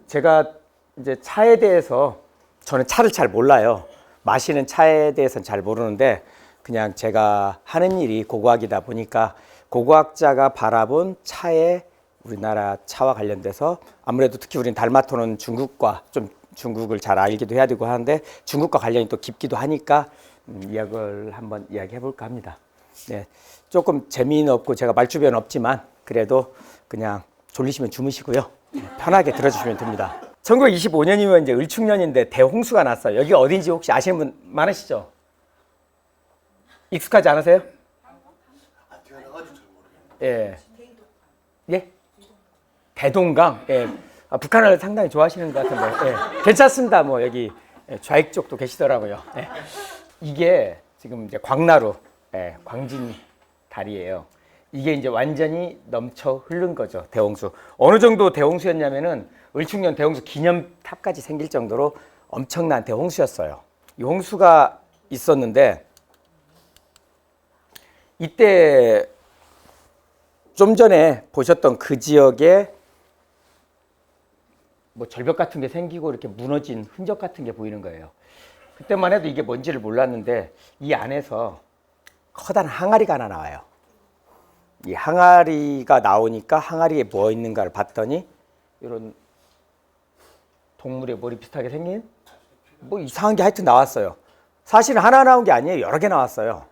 제가 이제 차에 대해서 저는 차를 잘 몰라요. 마시는 차에 대해서는 잘 모르는데 그냥 제가 하는 일이 고고학이다 보니까 고고학자가 바라본 차의 우리나라 차와 관련돼서 아무래도 특히 우리는 달마토는 중국과 좀 중국을 잘 알기도 해야 되고 하는데 중국과 관련이 또 깊기도 하니까 이야기를 한번 이야기해 볼까 합니다. 네, 조금 재미는 없고 제가 말주변 없지만 그래도 그냥 졸리시면 주무시고요. 편하게 들어주시면 됩니다. 1925년이면 이제 을충년인데 대홍수가 났어요. 여기 어딘지 혹시 아시는 분 많으시죠? 익숙하지 않으세요? 예. 예? 대동강. 예. 아, 북한을 상당히 좋아하시는 것 같은데. 예. 괜찮습니다. 뭐 여기 좌익 쪽도 계시더라고요. 예. 이게 지금 이제 광나루, 예, 광진 다리예요. 이게 이제 완전히 넘쳐 흐른 거죠. 대홍수. 어느 정도 대홍수였냐면은 을충년 대홍수 기념탑까지 생길 정도로 엄청난 대홍수였어요. 이 홍수가 있었는데 이때 좀 전에 보셨던 그 지역에 뭐 절벽 같은 게 생기고 이렇게 무너진 흔적 같은 게 보이는 거예요. 그때만 해도 이게 뭔지를 몰랐는데 이 안에서 커다란 항아리가 하나 나와요. 이 항아리가 나오니까 항아리에 뭐 있는가를 봤더니 이런 동물의 머리 비슷하게 생긴 뭐 이상한 게 하여튼 나왔어요. 사실은 하나 나온 게 아니에요. 여러 개 나왔어요.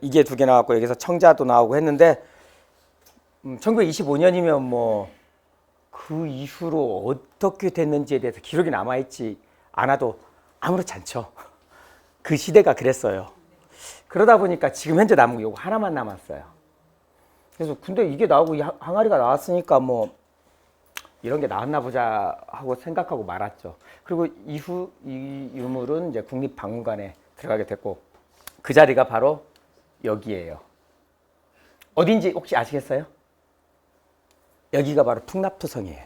이게 두 개 나왔고 여기서 청자도 나오고 했는데 1925년이면 뭐 그 이후로 어떻게 됐는지에 대해서 기록이 남아있지 않아도 아무렇지 않죠. 그 시대가 그랬어요. 그러다 보니까 지금 현재 남은 게 이거 하나만 남았어요. 그래서 근데 이게 나오고 이 항아리가 나왔으니까 뭐 이런 게 나왔나 보자 하고 생각하고 말았죠. 그리고 이후 이 유물은 이제 국립박물관에 들어가게 됐고 그 자리가 바로 여기예요. 어딘지 혹시 아시겠어요? 여기가 바로 풍납투성이에요.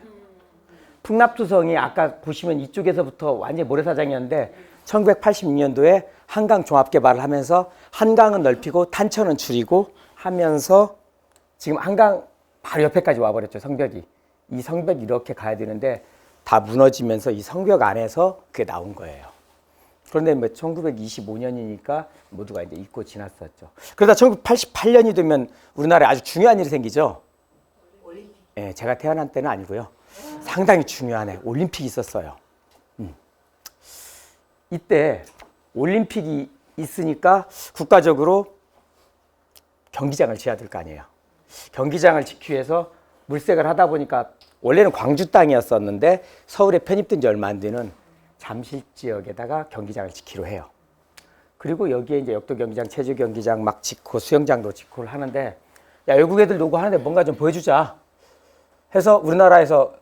풍납투성이 아까 보시면 이쪽에서부터 완전히 모래사장이었는데 1986년도에 한강 종합개발을 하면서 한강은 넓히고 탄천은 줄이고 하면서 지금 한강 바로 옆에까지 와버렸죠. 성벽이. 이 성벽이 이렇게 가야 되는데 다 무너지면서 이 성벽 안에서 그게 나온 거예요. 그런데 뭐 1925년이니까 모두가 이제 잊고 지났었죠. 그러다 1988년이 되면 우리나라에 아주 중요한 일이 생기죠. 예, 제가 태어난 때는 아니고요. 상당히 중요한 해 올림픽이 있었어요. 이때 올림픽이 있으니까 국가적으로 경기장을 지어야 될 거 아니에요. 경기장을 짓기 위해서 물색을 하다 보니까 원래는 광주 땅이었었는데 서울에 편입된 지 얼마 안 되는 잠실 지역에다가 경기장을 짓기로 해요. 그리고 여기에 이제 역도 경기장, 체조 경기장 막 짓고 수영장도 짓고를 하는데 야, 외국 애들 노고 하는데 뭔가 좀 보여주자 해서 우리나라에서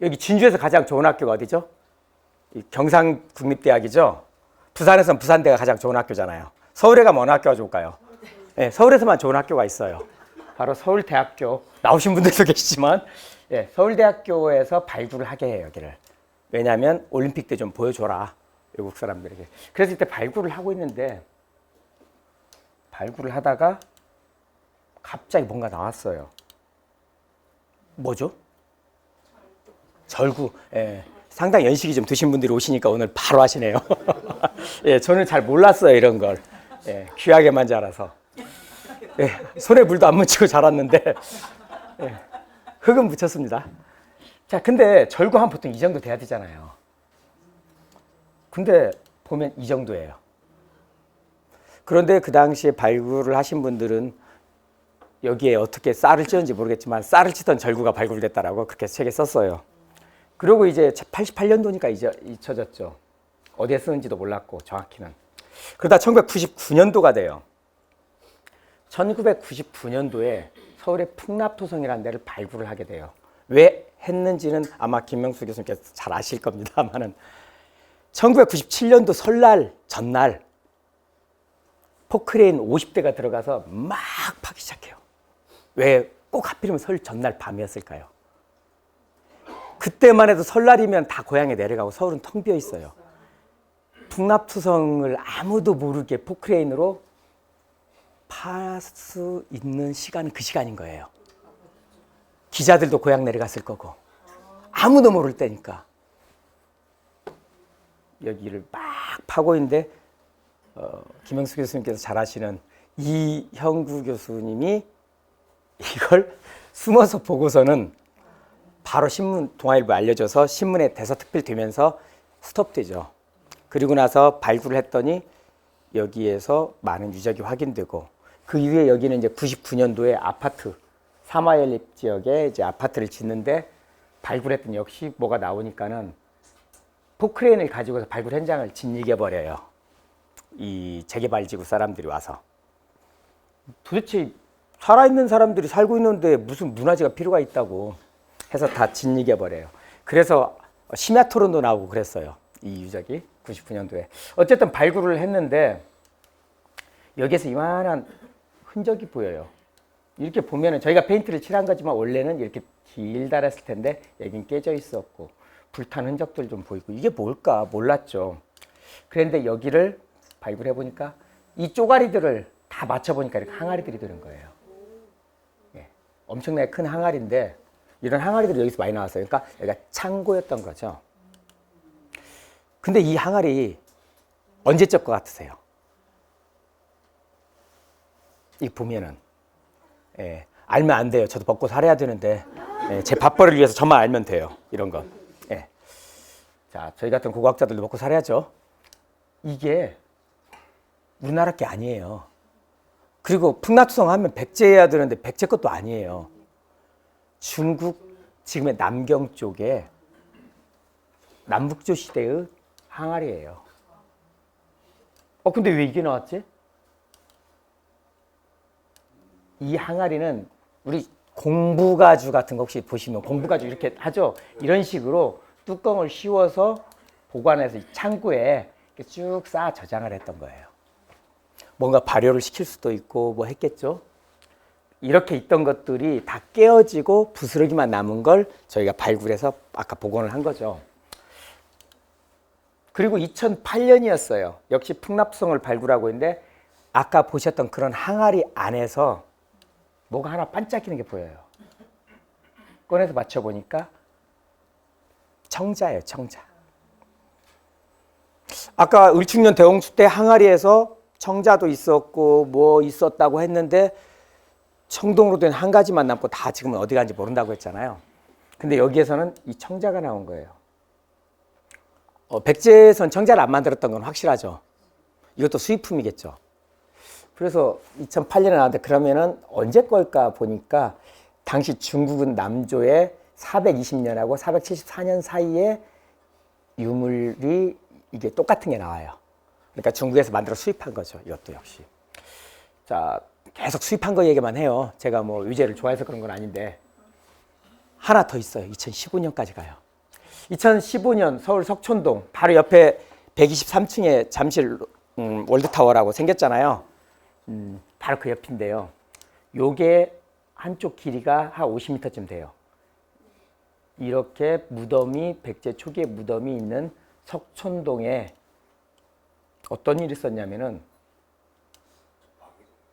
여기 진주에서 가장 좋은 학교가 어디죠? 경상국립대학이죠. 부산에서는 부산대가 가장 좋은 학교잖아요. 서울에 가면 어느 학교가 좋을까요? 네, 서울에서만 좋은 학교가 있어요. 바로 서울대학교. 나오신 분들도 계시지만 네, 서울대학교에서 발굴을 하게 해요. 여기를. 왜냐하면 올림픽 때 좀 보여줘라. 외국 사람들에게. 그래서 이때 발굴을 하고 있는데 발굴을 하다가 갑자기 뭔가 나왔어요. 뭐죠? 절구. 예, 상당히 연식이 좀 드신 분들이 오시니까 오늘 바로 하시네요. 예, 저는 잘 몰랐어요. 이런 걸. 예, 귀하게만 자라서. 예, 손에 물도 안 묻히고 자랐는데 예, 흙은 묻혔습니다. 자, 근데 절구하면 보통 이 정도 돼야 되잖아요. 근데 보면 이 정도예요. 그런데 그 당시에 발굴을 하신 분들은 여기에 어떻게 쌀을 찌었는지 모르겠지만 쌀을 치던 절구가 발굴됐다라고 그렇게 책에 썼어요. 그리고 이제 88년도니까 잊혀졌죠. 어디에 쓰는지도 몰랐고 정확히는. 그러다 1999년도가 돼요. 1999년도에 서울의 풍납토성이라는 데를 발굴을 하게 돼요. 왜 했는지는 아마 김명수 교수님께서 잘 아실 겁니다만은 1997년도 설날 전날 포크레인 50대가 들어가서 막 파기 시작해요. 왜 꼭 하필이면 설 전날 밤이었을까요? 그때만 해도 설날이면 다 고향에 내려가고 서울은 텅 비어 있어요. 풍납투성을 아무도 모르게 포크레인으로 팔 수 있는 시간은 그 시간인 거예요. 기자들도 고향 내려갔을 거고 아무도 모를 때니까 여기를 막 파고 있는데 김영수 교수님께서 잘 아시는 이형구 교수님이 이걸 숨어서 보고서는 바로 신문 동아일보에 알려줘서 신문에 대서특필되면서 스톱되죠. 그리고 나서 발굴을 했더니 여기에서 많은 유적이 확인되고 그 이후에 여기는 이제 99년도에 아파트 사마연립 지역에 이제 아파트를 짓는데 발굴했더니 역시 뭐가 나오니까는 포크레인을 가지고서 발굴 현장을 짓이겨 버려요. 이 재개발지구 사람들이 와서 도대체 살아있는 사람들이 살고 있는데 무슨 문화재가 필요가 있다고 해서 다 짓이겨 버려요. 그래서 심야 토론도 나오고 그랬어요. 이 유적이 99년도에 어쨌든 발굴을 했는데 여기에서 이만한 흔적이 보여요. 이렇게 보면은 저희가 페인트를 칠한 거지만 원래는 이렇게 길다랬을 텐데 여긴 깨져 있었고 불탄 흔적들 좀 보이고 이게 뭘까 몰랐죠. 그런데 여기를 발굴해 보니까 이 쪼가리들을 다 맞춰 보니까 이렇게 항아리들이 되는 거예요. 예, 엄청나게 큰 항아리인데 이런 항아리들이 여기서 많이 나왔어요. 그러니까 여기가 창고였던 거죠. 근데 이 항아리 언제적 것 같으세요? 이 보면은 예, 알면 안 돼요. 저도 먹고 살아야 되는데 예, 제 밥벌이를 위해서 저만 알면 돼요. 이런 건. 예. 자, 저희 같은 고고학자들도 먹고 살아야죠. 이게 우리나라 게 아니에요. 그리고 풍납성 하면 백제해야 되는데 백제 것도 아니에요. 중국 지금의 남경 쪽에 남북조 시대의 항아리예요. 근데 왜 이게 나왔지? 이 항아리는 우리 공부가주 같은 거 혹시 보시면 공부가주 이렇게 하죠. 이런 식으로 뚜껑을 씌워서 보관해서 창고에 쭉 쌓아 저장을 했던 거예요. 뭔가 발효를 시킬 수도 있고 뭐 했겠죠. 이렇게 있던 것들이 다 깨어지고 부스러기만 남은 걸 저희가 발굴해서 아까 복원을 한 거죠. 그리고 2008년이었어요. 역시 풍납성을 발굴하고 있는데 아까 보셨던 그런 항아리 안에서 뭐가 하나 반짝이는 게 보여요. 꺼내서 맞춰보니까 청자예요, 청자. 아까 을충년 대홍수 때 항아리에서 청자도 있었고 뭐 있었다고 했는데 청동으로 된 한 가지만 남고 다 지금은 어디 간지 모른다고 했잖아요. 근데 여기에서는 이 청자가 나온 거예요. 백제에선 청자를 안 만들었던 건 확실하죠. 이것도 수입품이겠죠. 그래서 2008년에 나왔는데 그러면은 언제 걸까 보니까 당시 중국은 남조에 420년하고 474년 사이에 유물이 이게 똑같은 게 나와요. 그러니까 중국에서 만들어 수입한 거죠. 이것도 역시. 자, 계속 수입한 거 얘기만 해요. 제가 뭐 유재를 좋아해서 그런 건 아닌데 하나 더 있어요. 2015년까지 가요. 2015년 서울 석촌동 바로 옆에 123층에 잠실 월드타워라고 생겼잖아요. 바로 그 옆인데요. 요게 한쪽 길이가 한 50m쯤 돼요. 이렇게 무덤이 백제 초기의 무덤이 있는 석촌동에 어떤 일이 있었냐면은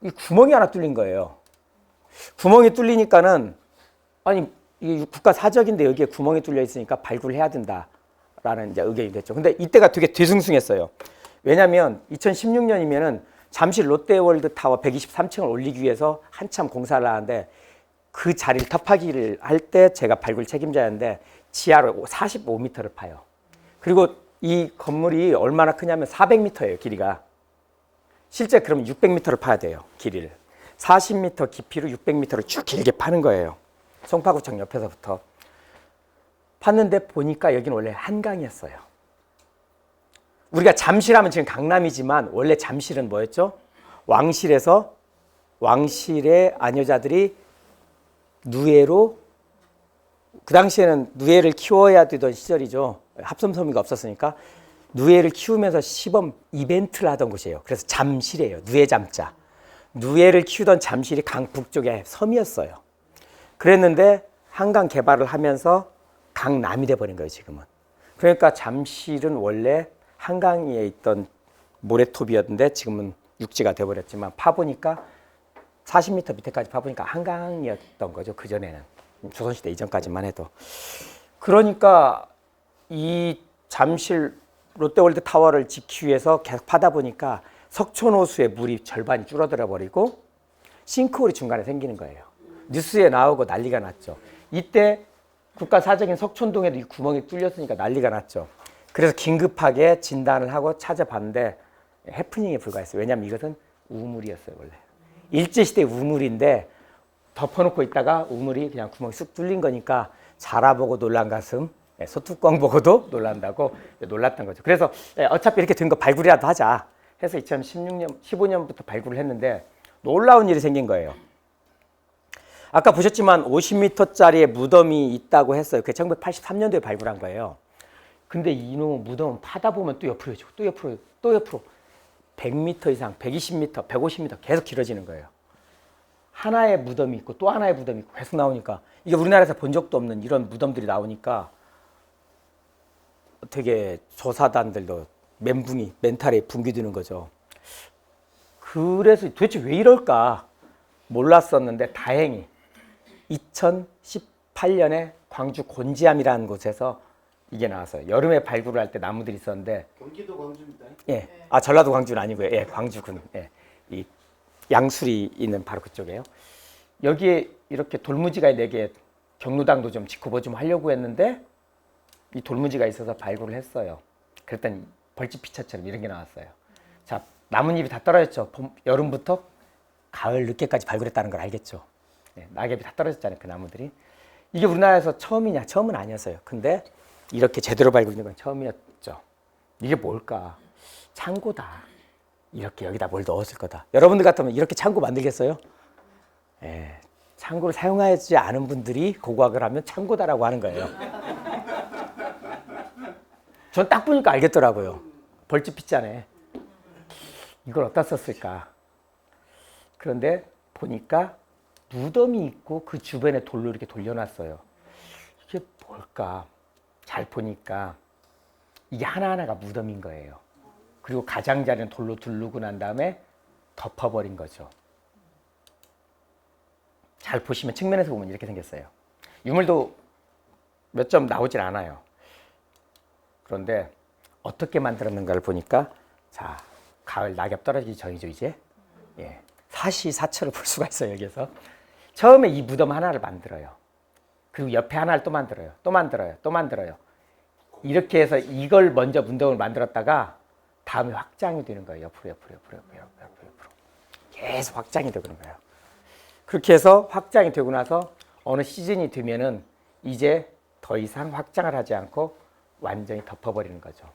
이 구멍이 하나 뚫린 거예요. 구멍이 뚫리니까는 아니 이게 국가 사적인데 여기에 구멍이 뚫려 있으니까 발굴을 해야 된다라는 이제 의견이 됐죠. 근데 이때가 되게 뒤숭숭했어요. 왜냐하면 2016년이면은 잠실 롯데월드타워 123층을 올리기 위해서 한참 공사를 하는데 그 자리를 터파기를 할 때 제가 발굴 책임자였는데 지하로 45m를 파요. 그리고 이 건물이 얼마나 크냐면 400m예요, 길이가. 실제 그럼 600m를 파야 돼요, 길이를. 40m 깊이로 600m를 쭉 길게 파는 거예요. 송파구청 옆에서부터. 팠는데 보니까 여기는 원래 한강이었어요. 우리가 잠실하면 지금 강남이지만 원래 잠실은 뭐였죠? 왕실에서 왕실의 아녀자들이 누에로, 그 당시에는 누에를 키워야 되던 시절이죠. 합섬섬이가 없었으니까 누에를 키우면서 시범 이벤트를 하던 곳이에요. 그래서 잠실이에요. 누에 잠자. 누에를 키우던 잠실이 강 북쪽의 섬이었어요. 그랬는데 한강 개발을 하면서 강남이 돼버린 거예요, 지금은. 그러니까 잠실은 원래 한강에 있던 모래톱이었는데 지금은 육지가 돼버렸지만 파보니까 40m 밑에까지 파보니까 한강이었던 거죠, 그전에는. 조선시대 이전까지만 해도. 그러니까 이 잠실 롯데월드 타워를 짓기 위해서 계속 파다 보니까 석촌호수의 물이 절반이 줄어들어 버리고 싱크홀이 중간에 생기는 거예요. 뉴스에 나오고 난리가 났죠. 이때 국가사적인 석촌동에도 이 구멍이 뚫렸으니까 난리가 났죠. 그래서 긴급하게 진단을 하고 찾아봤는데 해프닝에 불과했어요. 왜냐하면 이것은 우물이었어요. 원래 일제시대 우물인데 덮어놓고 있다가 우물이 그냥 구멍이 쑥 뚫린 거니까 자라보고 놀란 가슴, 소뚜껑 보고도 놀란다고 놀랐던 거죠. 그래서 어차피 이렇게 된 거 발굴이라도 하자 해서 2016년, 15년부터 발굴을 했는데 놀라운 일이 생긴 거예요. 아까 보셨지만 50m짜리의 무덤이 있다고 했어요. 그게 1983년도에 발굴한 거예요. 근데 이놈 무덤은 파다 보면 또 옆으로 해지고 또 옆으로 또 옆으로 100m 이상, 120m, 150m 계속 길어지는 거예요. 하나의 무덤이 있고 또 하나의 무덤이 있고 계속 나오니까 이게 우리나라에서 본 적도 없는 이런 무덤들이 나오니까 되게 조사단들도 멘붕이, 멘탈이 붕괴 드는 거죠. 그래서 도대체 왜 이럴까 몰랐었는데 다행히 2018년에 광주 곤지암이라는 곳에서 이게 나왔어요. 여름에 발굴을 할 때 나무들이 있었는데 경기도 광주입니다. 예, 아 전라도 광주는 아니고요. 예, 광주군. 예, 이 양수리 있는 바로 그쪽이에요. 여기에 이렇게 돌무지가 4개 경로당도 좀 지켜보 좀 하려고 했는데 이 돌무지가 있어서 발굴을 했어요. 그랬더니 벌집피처처럼 이런 게 나왔어요. 자, 나뭇잎이 다 떨어졌죠. 여름부터 가을 늦게까지 발굴했다는 걸 알겠죠. 예, 낙엽이 다 떨어졌잖아요. 그 나무들이. 이게 우리나라에서 처음이냐? 처음은 아니었어요. 근데 이렇게 제대로 발굴된 건 처음이었죠. 이게 뭘까? 창고다. 이렇게 여기다 뭘 넣었을 거다. 여러분들 같으면 이렇게 창고 만들겠어요? 예, 창고를 사용하지 않은 분들이 고고학을 하면 창고다라고 하는 거예요. 전 딱 보니까 알겠더라고요. 벌집 핏자네. 이걸 어디다 썼을까? 그런데 보니까 무덤이 있고 그 주변에 돌로 이렇게 돌려놨어요. 이게 뭘까? 잘 보니까 이게 하나하나가 무덤인 거예요. 그리고 가장자리는 돌로 두르고 난 다음에 덮어버린 거죠. 잘 보시면 측면에서 보면 이렇게 생겼어요. 유물도 몇 점 나오질 않아요. 그런데 어떻게 만들었는가를 보니까 자, 가을 낙엽 떨어지기 전이죠 이제. 예, 사시사철을 볼 수가 있어요 여기에서. 처음에 이 무덤 하나를 만들어요. 그리고 옆에 하나를 또 만들어요. 또 만들어요. 또 만들어요. 이렇게 해서 이걸 먼저 무덤을 만들었다가 다음에 확장이 되는 거예요. 옆으로. 계속 확장이 되고 그런 거예요. 그렇게 해서 확장이 되고 나서 어느 시즌이 되면은 이제 더 이상 확장을 하지 않고 완전히 덮어버리는 거죠.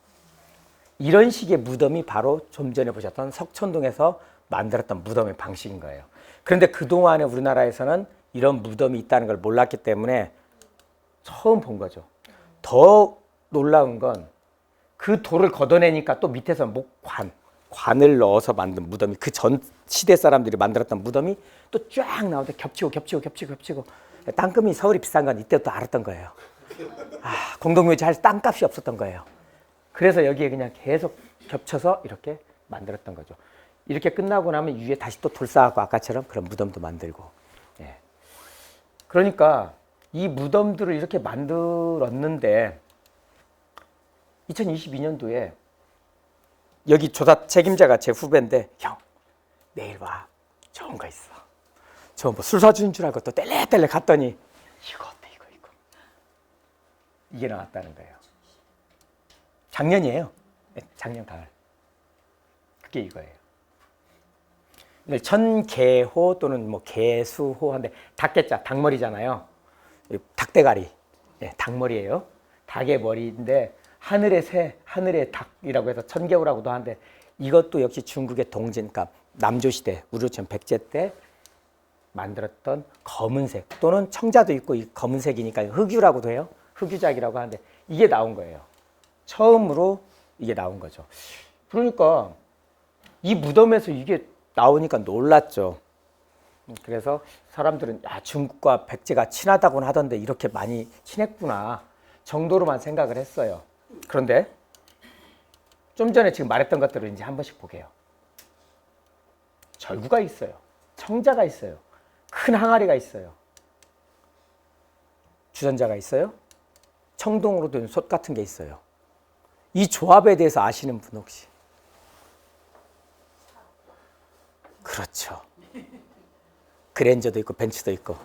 이런 식의 무덤이 바로 좀 전에 보셨던 석촌동에서 만들었던 무덤의 방식인 거예요. 그런데 그동안에 우리나라에서는 이런 무덤이 있다는 걸 몰랐기 때문에 처음 본 거죠. 더 놀라운 건 그 돌을 걷어내니까 또 밑에서 관을 넣어서 만든 무덤이 그 전 시대 사람들이 만들었던 무덤이 또 쫙 나오는데 겹치고 땅금이 서울이 비싼 건 이때부터 알았던 거예요. 아, 공동묘지 할 땅값이 없었던 거예요. 그래서 여기에 그냥 계속 겹쳐서 이렇게 만들었던 거죠. 이렇게 끝나고 나면 위에 다시 또 돌 쌓고 아까처럼 그런 무덤도 만들고. 예. 그러니까 이 무덤들을 이렇게 만들었는데 2022년도에 여기 조사 책임자가 제 후배인데 형 내일 와 좋은 거 있어. 저 뭐 술 사주는 줄 알고 또 뗄래뗄래 갔더니 이거 어때 이거 이게 나왔다는 거예요. 작년이에요. 작년 가을. 그게 이거예요. 천개호 또는 뭐 개수호한데 닭개자 닭머리잖아요. 닭대가리. 네, 닭머리예요. 닭의 머리인데 하늘의 새, 하늘의 닭이라고 해서 천개호라고도 하는데 이것도 역시 중국의 동진, 그러니까 남조시대, 우리처럼 백제 때 만들었던 검은색 또는 청자도 있고 이 검은색이니까 흑유라고도 해요. 흑유작이라고 하는데 이게 나온 거예요. 처음으로 이게 나온 거죠. 그러니까 이 무덤에서 이게 나오니까 놀랐죠. 그래서 사람들은 야, 중국과 백제가 친하다고는 하던데 이렇게 많이 친했구나 정도로만 생각을 했어요. 그런데 좀 전에 지금 말했던 것들을 이제 한 번씩 보게요. 절구가 있어요. 청자가 있어요. 큰 항아리가 있어요. 주전자가 있어요. 청동으로 된 솥 같은 게 있어요. 이 조합에 대해서 아시는 분 혹시? 그렇죠. 그랜저도 있고 벤츠도 있고.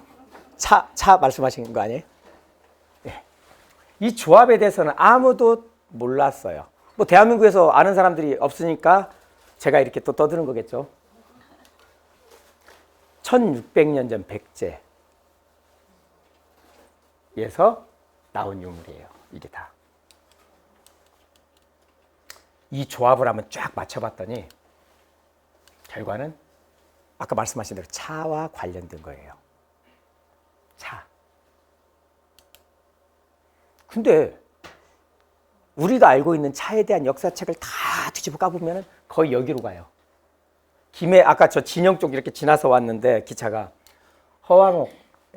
차 말씀하신 거 아니에요? 네. 이 조합에 대해서는 아무도 몰랐어요. 뭐 대한민국에서 아는 사람들이 없으니까 제가 이렇게 또 떠드는 거겠죠. 1600년 전 백제에서 나온 유물이에요. 이게 다. 이 조합을 한번 쫙 맞춰봤더니 결과는 아까 말씀하신 대로 차와 관련된 거예요. 차. 근데 우리가 알고 있는 차에 대한 역사책을 다 뒤집어 까보면 거의 여기로 가요. 김해, 아까 저 진영 쪽 이렇게 지나서 왔는데 기차가 허왕옥,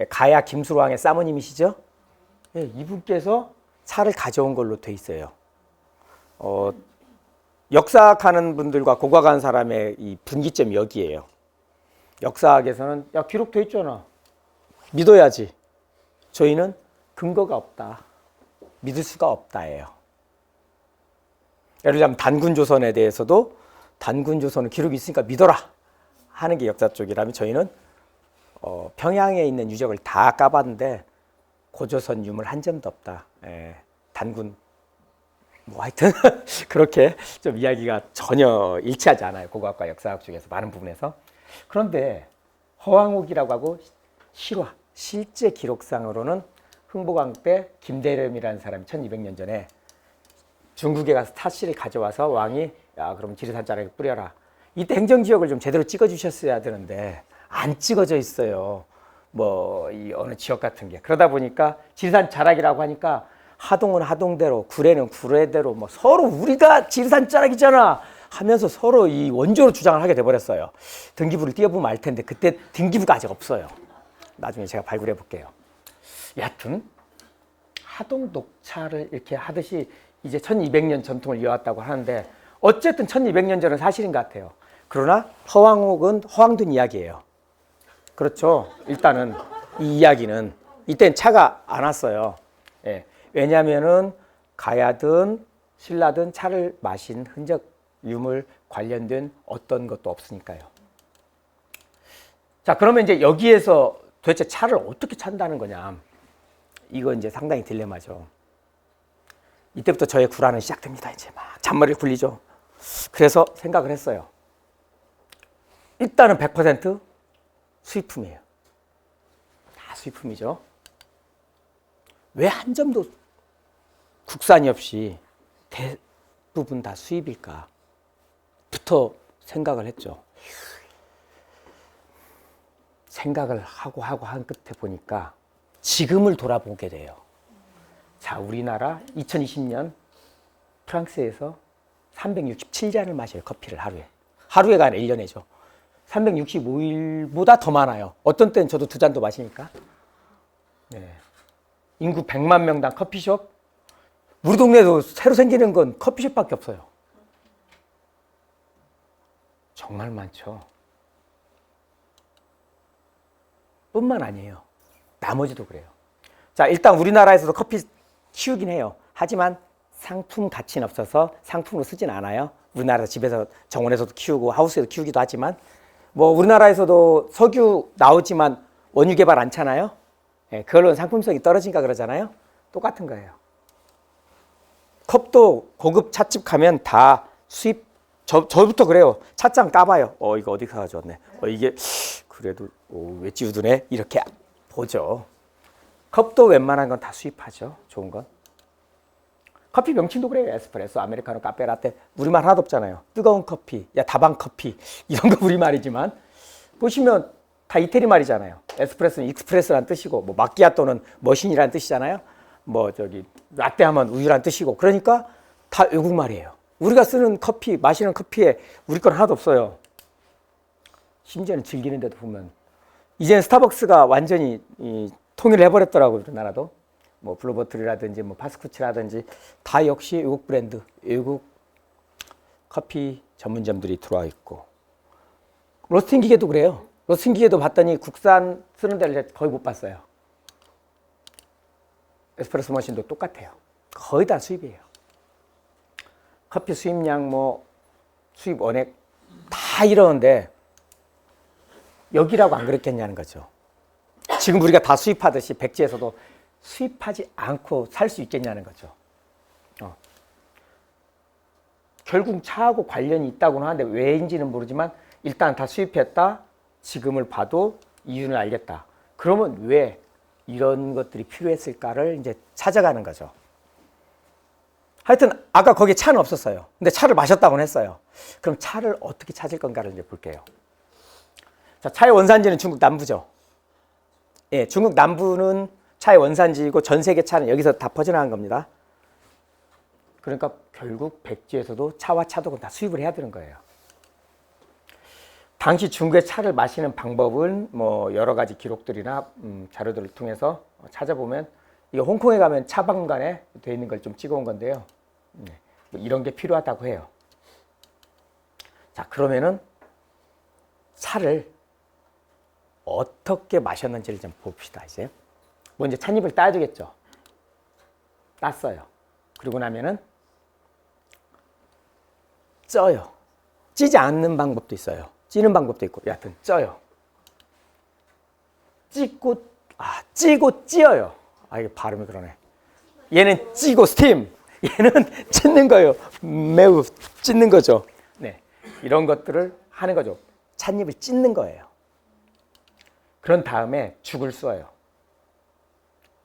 가야 김수로왕의 사모님이시죠? 네, 이분께서 차를 가져온 걸로 돼 있어요. 역사학하는 분들과 고고학하는 사람의 이 분기점이 여기예요. 역사학에서는 야 기록돼 있잖아. 믿어야지. 저희는 근거가 없다. 믿을 수가 없다예요. 예를 들자면 단군조선에 대해서도 단군조선은 기록이 있으니까 믿어라 하는 게 역사 쪽이라면 저희는 평양에 있는 유적을 다 까봤는데 고조선 유물 한 점도 없다. 단군 뭐 하여튼 그렇게 좀 이야기가 전혀 일치하지 않아요. 고고학과 역사학 중에서 많은 부분에서. 그런데 허왕옥이라고 하고 실화, 실제 기록상으로는 흥보강 때 김대렴이라는 사람이 1200년 전에 중국에 가서 타씨를 가져와서 왕이 야 그럼 지리산 자락에 뿌려라. 이때 행정지역을 좀 제대로 찍어주셨어야 되는데 안 찍어져 있어요. 뭐 이 어느 지역 같은 게. 그러다 보니까 지리산 자락이라고 하니까 하동은 하동대로 구례는 구례대로 뭐 서로 우리가 지리산 자락이잖아 하면서 서로 이 원조로 주장을 하게 돼버렸어요. 등기부를 띄워보면 알 텐데 그때 등기부가 아직 없어요. 나중에 제가 발굴해 볼게요. 여하튼 하동 녹차를 이렇게 하듯이 이제 1200년 전통을 이어왔다고 하는데 어쨌든 1200년 전은 사실인 것 같아요. 그러나 허왕옥은 허황된 이야기예요. 그렇죠. 일단은 이 이야기는 이때는 차가 안 왔어요. 예. 왜냐하면은 가야든 신라든 차를 마신 흔적 유물 관련된 어떤 것도 없으니까요. 자, 그러면 이제 여기에서 도대체 차를 어떻게 찬다는 거냐? 이거 이제 상당히 딜레마죠. 이때부터 저의 구라는 시작됩니다. 이제 막 잔머리를 굴리죠. 그래서 생각을 했어요. 일단은 100% 수입품이에요. 다 수입품이죠. 왜 한 점도 국산이 없이 대부분 다 수입일까? 부터 생각을 했죠. 생각을 하고 한 끝에 보니까 지금을 돌아보게 돼요. 자, 우리나라 2020년 프랑스에서 367잔을 마셔요. 커피를 하루에. 하루에가 아니라 1년에죠. 365일보다 더 많아요. 어떤 때는 저도 2잔도 마시니까. 네. 인구 100만 명당 커피숍. 우리 동네에도 새로 생기는 건 커피숍밖에 없어요. 정말 많죠. 뿐만 아니에요. 나머지도 그래요. 자, 일단 우리나라에서도 커피 키우긴 해요. 하지만 상품 가치는 없어서 상품으로 쓰진 않아요. 우리나라 집에서 정원에서도 키우고 하우스에도 키우기도 하지만 뭐 우리나라에서도 석유 나오지만 원유 개발 않잖아요. 예, 그걸로는 상품성이 떨어진가 그러잖아요. 똑같은 거예요. 컵도 고급 찻집 가면 다 수입. 저부터 그래요. 찻잔 까봐요. 이거 어디서 가져왔네. 이게 그래도 웨지 우드네. 이렇게 보죠. 컵도 웬만한 건 다 수입하죠. 좋은 건. 커피 명칭도 그래요. 에스프레소, 아메리카노, 카페 라떼. 우리말 하나도 없잖아요. 뜨거운 커피, 야 다방 커피 이런 거 우리말이지만 보시면 다 이태리 말이잖아요. 에스프레소는 익스프레소라는 뜻이고 뭐 마끼아또는 머신이라는 뜻이잖아요. 뭐 저기 라떼 하면 우유라는 뜻이고 그러니까 다 외국 말이에요. 우리가 쓰는 커피, 마시는 커피에 우리 건 하나도 없어요. 심지어는 즐기는데도 보면 이제는 스타벅스가 완전히 통일을 해버렸더라고요. 우리나라도. 뭐 블루보틀이라든지 뭐 파스쿠치라든지 다 역시 외국 브랜드, 외국 커피 전문점들이 들어와 있고 로스팅 기계도 그래요. 로스팅 기계도 봤더니 국산 쓰는 데를 거의 못 봤어요. 에스프레소 머신도 똑같아요. 거의 다 수입이에요. 커피 수입량, 뭐 수입 원액 다 이러는데 여기라고 안 그랬겠냐는 거죠. 지금 우리가 다 수입하듯이 백지에서도 수입하지 않고 살 수 있겠냐는 거죠. 결국 차하고 관련이 있다고는 하는데 왜인지는 모르지만 일단 다 수입했다. 지금을 봐도 이유는 알겠다. 그러면 왜 이런 것들이 필요했을까를 이제 찾아가는 거죠. 하여튼 아까 거기에 차는 없었어요. 근데 차를 마셨다고는 했어요. 그럼 차를 어떻게 찾을 건가를 이제 볼게요. 자, 차의 원산지는 중국 남부죠. 예, 중국 남부는 차의 원산지이고 전 세계 차는 여기서 다 퍼져나간 겁니다. 그러니까 결국 백지에서도 차와 차독은 다 수입을 해야 되는 거예요. 당시 중국의 차를 마시는 방법은 뭐 여러 가지 기록들이나 자료들을 통해서 찾아보면 이게 홍콩에 가면 차 박물관에 되어 있는 걸 좀 찍어온 건데요. 뭐 이런 게 필요하다고 해요. 자, 그러면은 차를 어떻게 마셨는지를 좀 봅시다. 이제 먼저 찻잎을 따야 되겠죠. 땄어요. 그리고 나면은 쪄요. 찌지 않는 방법도 있어요. 찌는 방법도 있고, 여하튼 쪄요. 찌고 찌어요. 이게 발음이 그러네. 얘는 찌고 스팀, 얘는 찢는 거예요. 매우 찢는 거죠. 네, 이런 것들을 하는 거죠. 찻잎을 찢는 거예요. 그런 다음에 죽을 쏘아요.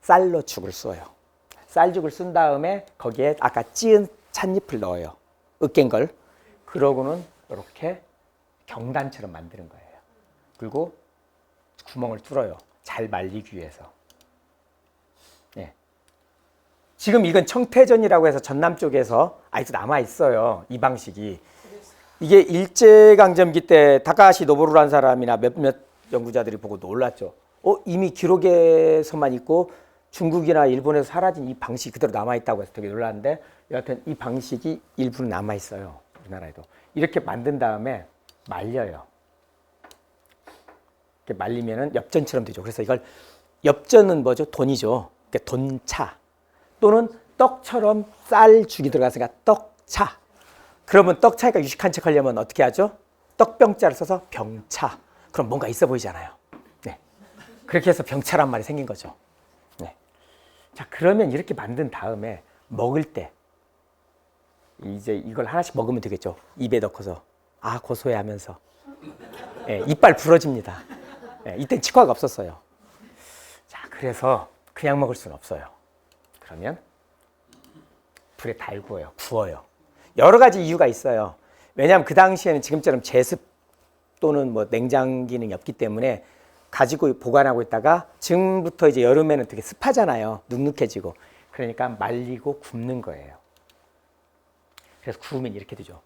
쌀로 죽을 쏘아요. 쌀죽을 쓴 다음에 거기에 아까 찌은 찻잎을 넣어요. 으깬 걸. 그러고는 이렇게 경단처럼 만드는 거예요. 그리고 구멍을 뚫어요. 잘 말리기 위해서. 네. 지금 이건 청태전이라고 해서 전남 쪽에서 아직도 남아 있어요. 이 방식이. 이게 일제강점기 때 다카하시 노보루라는 사람이나 몇몇 연구자들이 보고 놀랐죠. 이미 기록에서만 있고 중국이나 일본에서 사라진 이 방식이 그대로 남아있다고 해서 되게 놀랐는데 여하튼 이 방식이 일부는 남아있어요. 우리나라에도. 이렇게 만든 다음에 말려요. 이렇게 말리면은 엽전처럼 되죠. 그래서 이걸 엽전은 뭐죠? 돈이죠. 그러니까 돈차 또는 떡처럼 쌀죽이 들어갔으니까 떡차. 그러면 떡차가 유식한 척 하려면 어떻게 하죠? 떡병자를 써서 병차. 그럼 뭔가 있어 보이잖아요. 네. 그렇게 해서 병차란 말이 생긴 거죠. 네. 자, 그러면 이렇게 만든 다음에 먹을 때 이제 이걸 하나씩 먹으면 되겠죠. 입에 넣고서 고소해 하면서. 네, 이빨 부러집니다. 네, 이땐 치과가 없었어요. 자, 그래서 그냥 먹을 수는 없어요. 그러면 불에 달구어요. 구워요. 여러 가지 이유가 있어요. 왜냐하면 그 당시에는 지금처럼 제습 또는 뭐 냉장 기능이 없기 때문에 가지고 보관하고 있다가 지금부터 이제 여름에는 되게 습하잖아요. 눅눅해지고. 그러니까 말리고 굽는 거예요. 그래서 구우면 이렇게 되죠.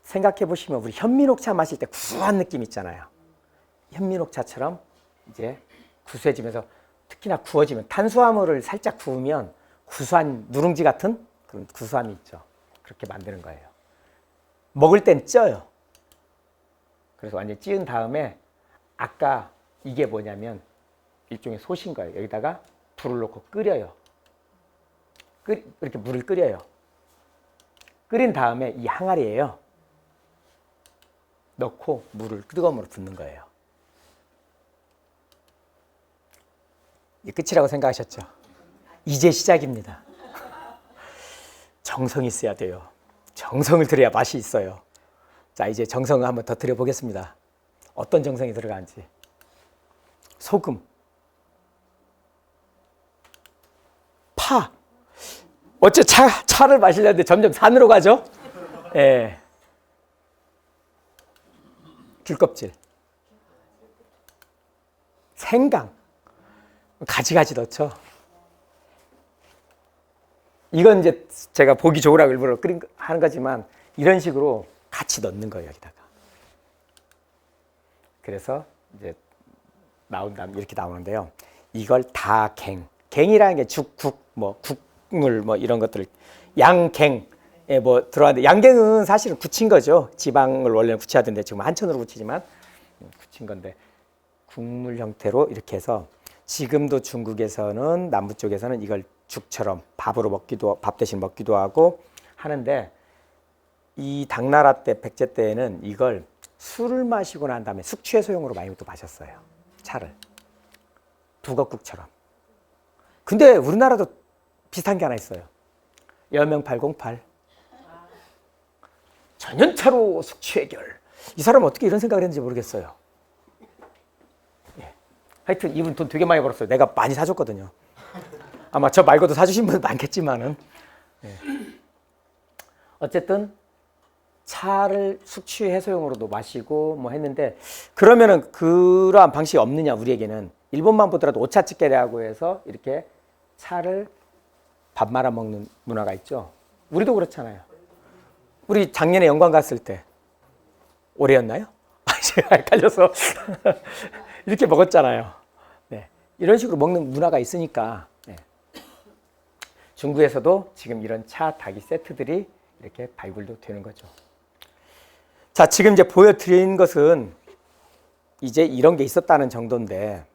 생각해 보시면 우리 현미녹차 마실 때 구수한 느낌 있잖아요. 현미녹차처럼 이제 구수해지면서 특히나 구워지면 탄수화물을 살짝 구우면 구수한 누룽지 같은 그런 구수함이 있죠. 그렇게 만드는 거예요. 먹을 땐 쪄요. 그래서 완전히 찌은 다음에 아까 이게 뭐냐면 일종의 솥인 거예요. 여기다가 불을 넣고 끓여요. 이렇게 물을 끓여요. 끓인 다음에 이 항아리에요. 넣고 물을 뜨거운 물을 붓는 거예요. 이게 끝이라고 생각하셨죠? 이제 시작입니다. 정성이 있어야 돼요. 정성을 들여야 맛이 있어요. 자, 이제 정성을 한번 더 들여보겠습니다. 어떤 정성이 들어가는지. 소금, 파. 어째 차를 마시려는데 점점 산으로 가죠? 예. 귤껍질, 생강, 가지가지 넣죠. 이건 이제 제가 보기 좋으라고 일부러 하는 거지만 이런 식으로 같이 넣는 거예요, 여기다가. 그래서 이제 나온 다음 이렇게 나오는데요. 이걸 다 갱이라는 게 죽, 국, 뭐 국물 뭐 이런 것들 양갱에 뭐 들어가는데 양갱은 사실은 굳힌 거죠. 지방을 원래는 굳혀야되는데 지금 한천으로 굳히지만 굳힌 건데 국물 형태로 이렇게 해서 지금도 중국에서는 남부 쪽에서는 이걸 죽처럼 밥 대신 먹기도 하고 하는데, 이 당나라 때 백제 때에는 이걸 술을 마시고 난 다음에 숙취해소용으로 많이 또 마셨어요. 차를 두겁국처럼. 근데 우리나라도 비슷한 게 하나 있어요. 여명 808 전연차로 숙취 해결. 이 사람은 어떻게 이런 생각을 했는지 모르겠어요. 예. 하여튼 이분 돈 되게 많이 벌었어요. 내가 많이 사줬거든요. 아마 저 말고도 사주신 분 많겠지만은. 예. 어쨌든 차를 숙취 해소용으로도 마시고 뭐 했는데, 그러면은 그러한 방식이 없느냐 우리에게는. 일본만 보더라도 오차츠케라고 해서 이렇게 차를 밥 말아 먹는 문화가 있죠. 우리도 그렇잖아요. 우리 작년에 영광 갔을 때 올해였나요? 제가 헷갈려서 이렇게 먹었잖아요. 네. 이런 식으로 먹는 문화가 있으니까. 네. 중국에서도 지금 이런 차 닭이 세트들이 이렇게 발굴도 되는 거죠. 자, 지금 이제 보여드린 것은 이제 이런 게 있었다는 정도인데,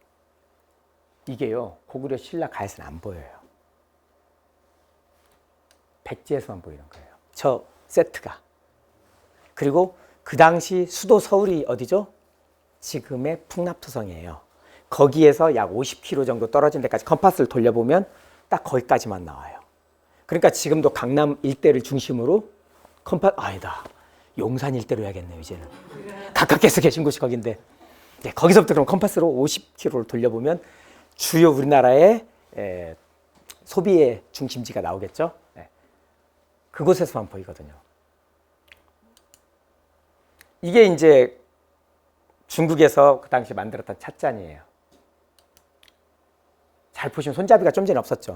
이게요, 고구려 신라 가에서는 안 보여요. 백제에서만 보이는 거예요. 저 세트가. 그리고 그 당시 수도 서울이 어디죠? 지금의 풍납투성이에요. 거기에서 약 50km 정도 떨어진 데까지 컴파스를 돌려보면 딱 거기까지만 나와요. 그러니까 지금도 강남 일대를 중심으로 아니다. 용산 일대로 해야겠네요, 이제는. 가깝게서 계신 곳이 거긴데. 네, 거기서부터 그럼 컴파스로 50km를 돌려보면 주요 우리나라의 소비의 중심지가 나오겠죠. 네. 그곳에서만 보이거든요. 이게 이제 중국에서 그 당시 만들었던 찻잔이에요. 잘 보시면 손잡이가 좀 전에 없었죠.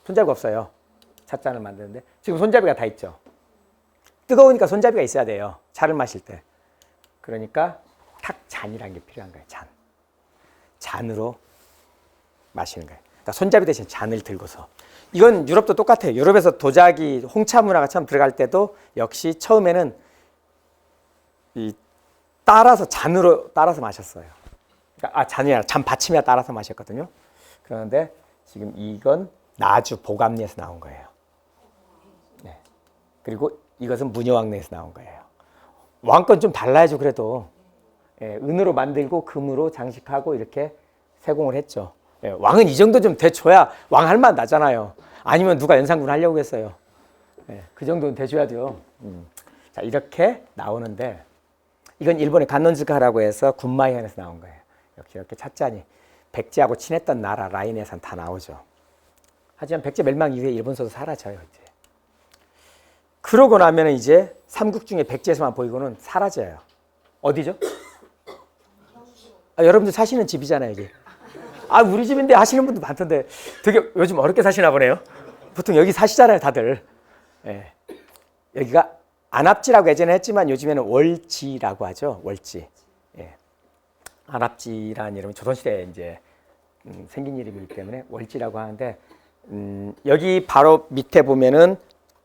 손잡이가 없어요. 찻잔을 만드는데 지금 손잡이가 다 있죠. 뜨거우니까 손잡이가 있어야 돼요. 차를 마실 때. 그러니까 탁잔이라는 게 필요한 거예요. 잔. 잔으로 마시는 거예요. 그러니까 손잡이 대신 잔을 들고서. 이건 유럽도 똑같아요. 유럽에서 도자기, 홍차 문화가 처음 들어갈 때도 역시 처음에는 잔으로 따라서 마셨어요. 그러니까 잔이 아니라 잔 받침에 따라서 마셨거든요. 그런데 지금 이건 나주 보감리에서 나온 거예요. 네. 그리고 이것은 무녀왕래에서 나온 거예요. 왕건 좀 달라야죠. 그래도 은으로 만들고 금으로 장식하고 이렇게 세공을 했죠. 왕은 이 정도 좀 돼줘야 왕 할 맛 나잖아요. 아니면 누가 연산군 하려고 했어요. 그 정도는 돼줘야 돼요. 자, 이렇게 나오는데 이건 일본의 간논즈카라고 해서 군마현에서 나온 거예요. 역시 이렇게 찻잔이 백제하고 친했던 나라 라인에선 다 나오죠. 하지만 백제 멸망 이후에 일본서도 사라져요. 이제. 그러고 나면 이제 삼국 중에 백제에서만 보이고는 사라져요. 어디죠? 여러분들 사시는 집이잖아요, 이게. 우리 집인데 하시는 분도 많던데 되게 요즘 어렵게 사시나 보네요. 보통 여기 사시잖아요, 다들. 여기가 안압지라고 예전에 했지만 요즘에는 월지라고 하죠, 월지. 안압지라는 이름은 조선시대에 이제 생긴 이름이기 때문에 월지라고 하는데, 여기 바로 밑에 보면은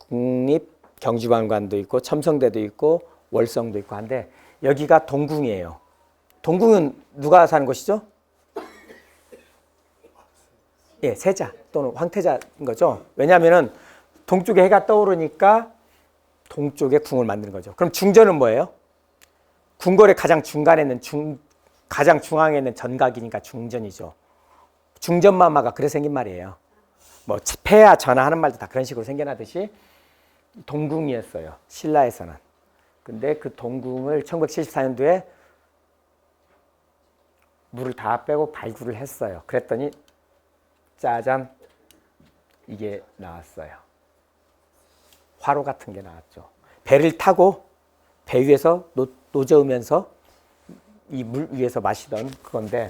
국립경주박물관도 있고 첨성대도 있고 월성도 있고 한데, 여기가 동궁이에요. 동궁은 누가 사는 곳이죠? 세자 또는 황태자인 거죠. 왜냐하면은 동쪽에 해가 떠오르니까 동쪽에 궁을 만드는 거죠. 그럼 중전은 뭐예요? 궁궐의 가장 중간에 있는 가장 중앙에 있는 전각이니까 중전이죠. 중전마마가 그래 생긴 말이에요. 뭐 폐하 전하하는 말도 다 그런 식으로 생겨나듯이 동궁이었어요. 신라에서는. 근데 그 동궁을 1974년도에 물을 다 빼고 발굴을 했어요. 그랬더니 짜잔, 이게 나왔어요. 화로 같은 게 나왔죠. 배를 타고 배 위에서 노저으면서 이 물 위에서 마시던 그건데,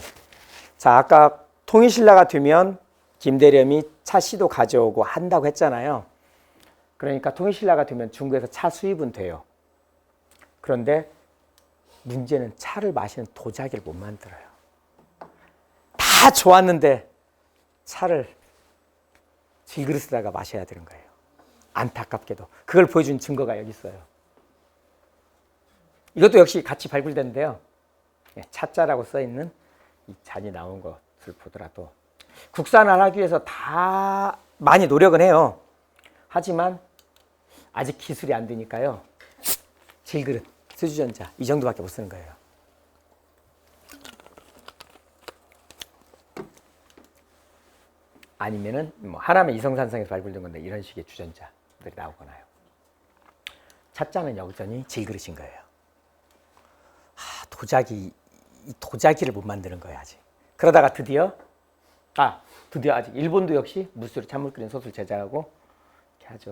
자, 아까 통일신라가 되면 김대렴이 차씨도 가져오고 한다고 했잖아요. 그러니까 통일신라가 되면 중국에서 차 수입은 돼요. 그런데 문제는 차를 마시는 도자기를 못 만들어요. 다 좋았는데 차를 질그릇에다가 마셔야 되는 거예요. 안타깝게도. 그걸 보여준 증거가 여기 있어요. 이것도 역시 같이 발굴됐는데요. 차자라고 써있는 이 잔이 나온 것을 보더라도 국산을 하기 위해서 다 많이 노력은 해요. 하지만 아직 기술이 안 되니까요. 질그릇, 수주전자 이 정도밖에 못 쓰는 거예요. 아니면은 뭐 하나면 이성산성에서 발굴된 건데 이런 식의 주전자들이 나오거나요. 찻잔은 여전히 질그릇인 거예요. 도자기를 못 만드는 거예요 아직. 그러다가 드디어 아직 일본도 역시 무술이 찬물 끓인 솥을 제작하고 이렇게 하죠.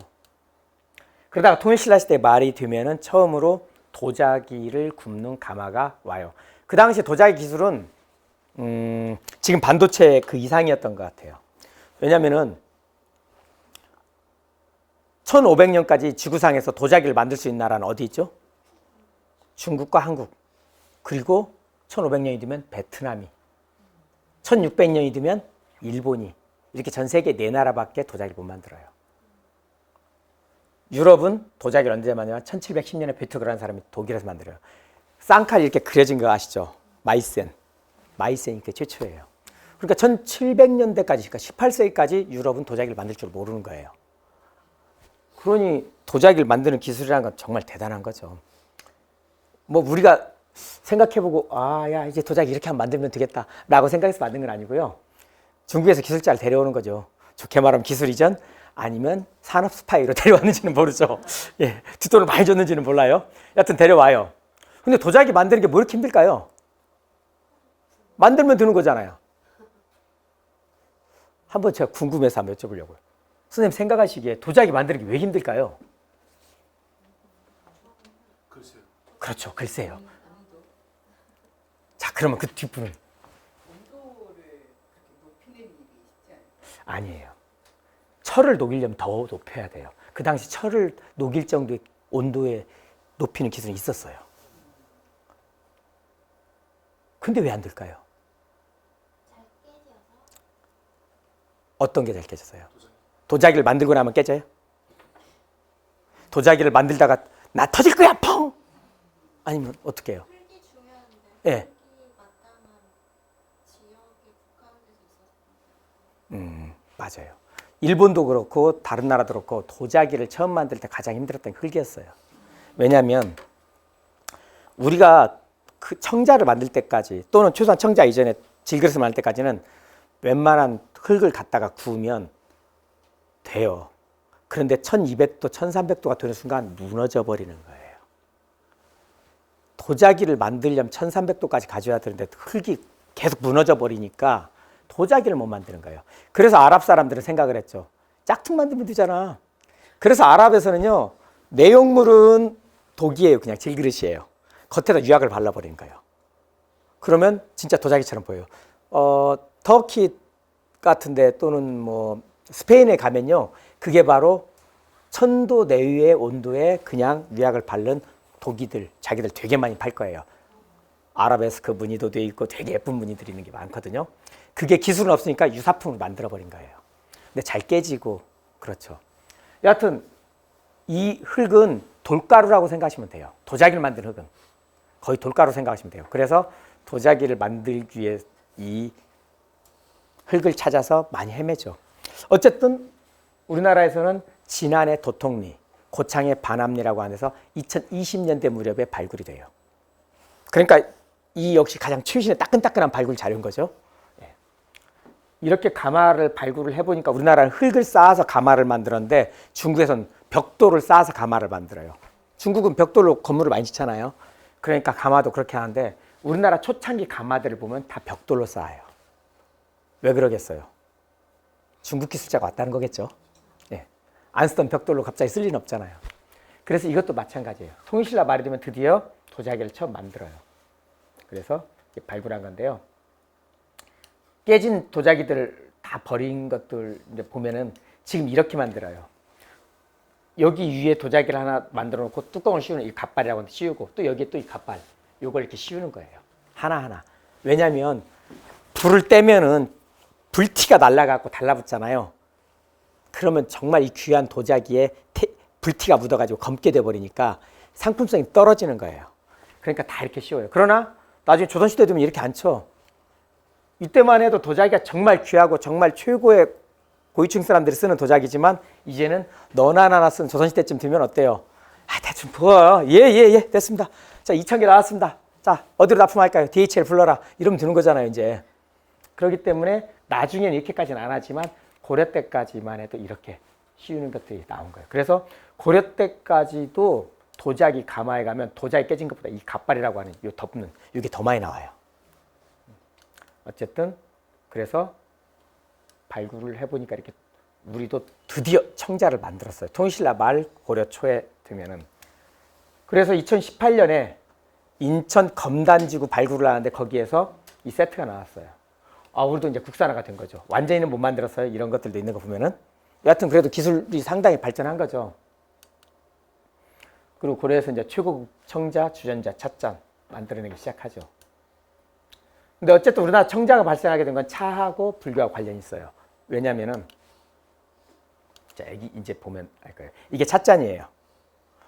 그러다가 통일신라 시대 말이 되면은 처음으로 도자기를 굽는 가마가 와요. 그 당시 도자기 기술은 지금 반도체 그 이상이었던 것 같아요. 왜냐면은 1500년까지 지구상에서 도자기를 만들 수 있는 나라는 어디 있죠? 중국과 한국. 그리고 1500년이 되면 베트남이, 1600년이 되면 일본이, 이렇게 전 세계 4나라밖에 도자기를 못 만들어요. 유럽은 도자기를 언제 만들냐? 1710년에 베트그라는 사람이 독일에서 만들어요. 쌍칼이 이렇게 그려진 거 아시죠? 마이센이 그게 최초예요. 그러니까 1700년대까지, 그러니까 18세기까지 유럽은 도자기를 만들 줄 모르는 거예요. 그러니 도자기를 만드는 기술이라는 건 정말 대단한 거죠. 뭐 우리가 생각해보고 야 이제 도자기 이렇게 하면 만들면 되겠다라고 생각해서 만든 건 아니고요. 중국에서 기술자를 데려오는 거죠. 좋게 말하면 기술 이전 아니면 산업 스파이로 데려왔는지는 모르죠. 예, 뒷돈을 많이 줬는지는 몰라요. 여하튼 데려와요. 근데 도자기 만드는 게 뭐 이렇게 힘들까요? 만들면 되는 거잖아요. 한번 제가 궁금해서 한번 여쭤보려고요. 선생님 생각하시기에 도자기 만드는 게 왜 힘들까요? 글쎄요. 그렇죠. 글쎄요. 자, 그러면 그 뒷부분. 온도를 그렇게 높이는 일이 쉽지 않아요. 아니에요. 철을 녹이려면 더 높여야 돼요. 그 당시 철을 녹일 정도의 온도에 높이는 기술이 있었어요. 근데 왜 안 될까요? 잘 깨져서 어떤 게 잘 깨졌어요? 도자기를 만들고 나면 깨져요? 도자기를 만들다가 나 터질 거야 펑! 아니면 어떻게 해요? 흙이 중요한데 예. 흙이 마땅한 지역에 국한돼서 있어서 맞아요. 일본도 그렇고 다른 나라도 그렇고 도자기를 처음 만들 때 가장 힘들었던 게 흙이었어요. 왜냐하면 우리가 그 청자를 만들 때까지 또는 최소한 청자 이전에 질그릇을 만들 때까지는 웬만한 흙을 갖다가 구우면 돼요. 그런데 1200도, 1300도가 되는 순간 무너져 버리는 거예요. 도자기를 만들려면 1300도까지 가져야 되는데 흙이 계속 무너져 버리니까 도자기를 못 만드는 거예요. 그래서 아랍 사람들은 생각을 했죠. 짝퉁 만들면 되잖아. 그래서 아랍에서는요, 내용물은 독이에요. 그냥 질그릇이에요. 겉에다 유약을 발라버리는 거예요. 그러면 진짜 도자기처럼 보여요. 터키 같은데 또는 뭐 스페인에 가면요, 그게 바로 1000도 내외의 온도에 그냥 유약을 바른 도기들, 자기들 되게 많이 팔 거예요. 아라베스크 무늬도 돼 있고 되게 예쁜 무늬들이 있는 게 많거든요. 그게 기술은 없으니까 유사품을 만들어버린 거예요. 근데 잘 깨지고 그렇죠. 여하튼 이 흙은 돌가루라고 생각하시면 돼요. 도자기를 만든 흙은 거의 돌가루 생각하시면 돼요. 그래서 도자기를 만들기 위해 이 흙을 찾아서 많이 헤매죠. 어쨌든 우리나라에서는 진안의 도통리, 고창의 반암리라고 하면서 2020년대 무렵에 발굴이 돼요. 그러니까 이 역시 가장 최신의 따끈따끈한 발굴 자료인 거죠. 이렇게 가마를 발굴을 해보니까 우리나라는 흙을 쌓아서 가마를 만들었는데 중국에서는 벽돌을 쌓아서 가마를 만들어요. 중국은 벽돌로 건물을 많이 짓잖아요. 그러니까 가마도 그렇게 하는데 우리나라 초창기 가마들을 보면 다 벽돌로 쌓아요. 왜 그러겠어요? 중국 기술자가 왔다는 거겠죠. 예. 안 쓰던 벽돌로 갑자기 쓸 리는 없잖아요. 그래서 이것도 마찬가지예요. 통일신라 말이 되면 드디어 도자기를 처음 만들어요. 그래서 발굴한 건데요. 깨진 도자기들을 다 버린 것들 이제 보면은 지금 이렇게 만들어요. 여기 위에 도자기를 하나 만들어 놓고 뚜껑을 씌우는 이 갓발이라고 하는데 씌우고 또 여기에 또 이 갓발 요걸 이렇게 씌우는 거예요. 하나하나. 왜냐하면 불을 떼면은 불티가 날아가고 달라붙잖아요. 그러면 정말 이 귀한 도자기에 불티가 묻어가지고 검게 돼버리니까 상품성이 떨어지는 거예요. 그러니까 다 이렇게 씌워요. 그러나 나중에 조선시대 되면 이렇게 안 쳐. 이때만 해도 도자기가 정말 귀하고 정말 최고의 고위층 사람들이 쓰는 도자기지만 이제는 너나 나나 쓰는 조선시대쯤 되면 어때요? 아, 대충 부어요. 예, 됐습니다. 자, 2,000개 나왔습니다. 자, 어디로 납품할까요? DHL 불러라. 이러면 되는 거잖아요, 이제. 그렇기 때문에 나중에는 이렇게까지는 안 하지만 고려 때까지만 해도 이렇게 씌우는 것들이 나온 거예요. 그래서 고려 때까지도 도자기 가마에 가면 도자기 깨진 것보다 이 갓발이라고 하는 이 덮는 이게 더 많이 나와요. 어쨌든 그래서 발굴을 해보니까 이렇게 우리도 드디어 청자를 만들었어요. 통신라 말 고려 초에 되면은. 그래서 2018년에 인천 검단지구 발굴을 하는데 거기에서 이 세트가 나왔어요. 아, 우리도 이제 국산화가 된 거죠. 완전히는 못 만들었어요. 이런 것들도 있는 거 보면은. 여하튼 그래도 기술이 상당히 발전한 거죠. 그리고 고려에서 이제 최고급 청자, 주전자, 찻잔 만들어내기 시작하죠. 근데 어쨌든 우리나라 청자가 발생하게 된 건 차하고 불교와 관련이 있어요. 왜냐면은, 자, 여기 이제 보면 알 거예요. 이게 찻잔이에요.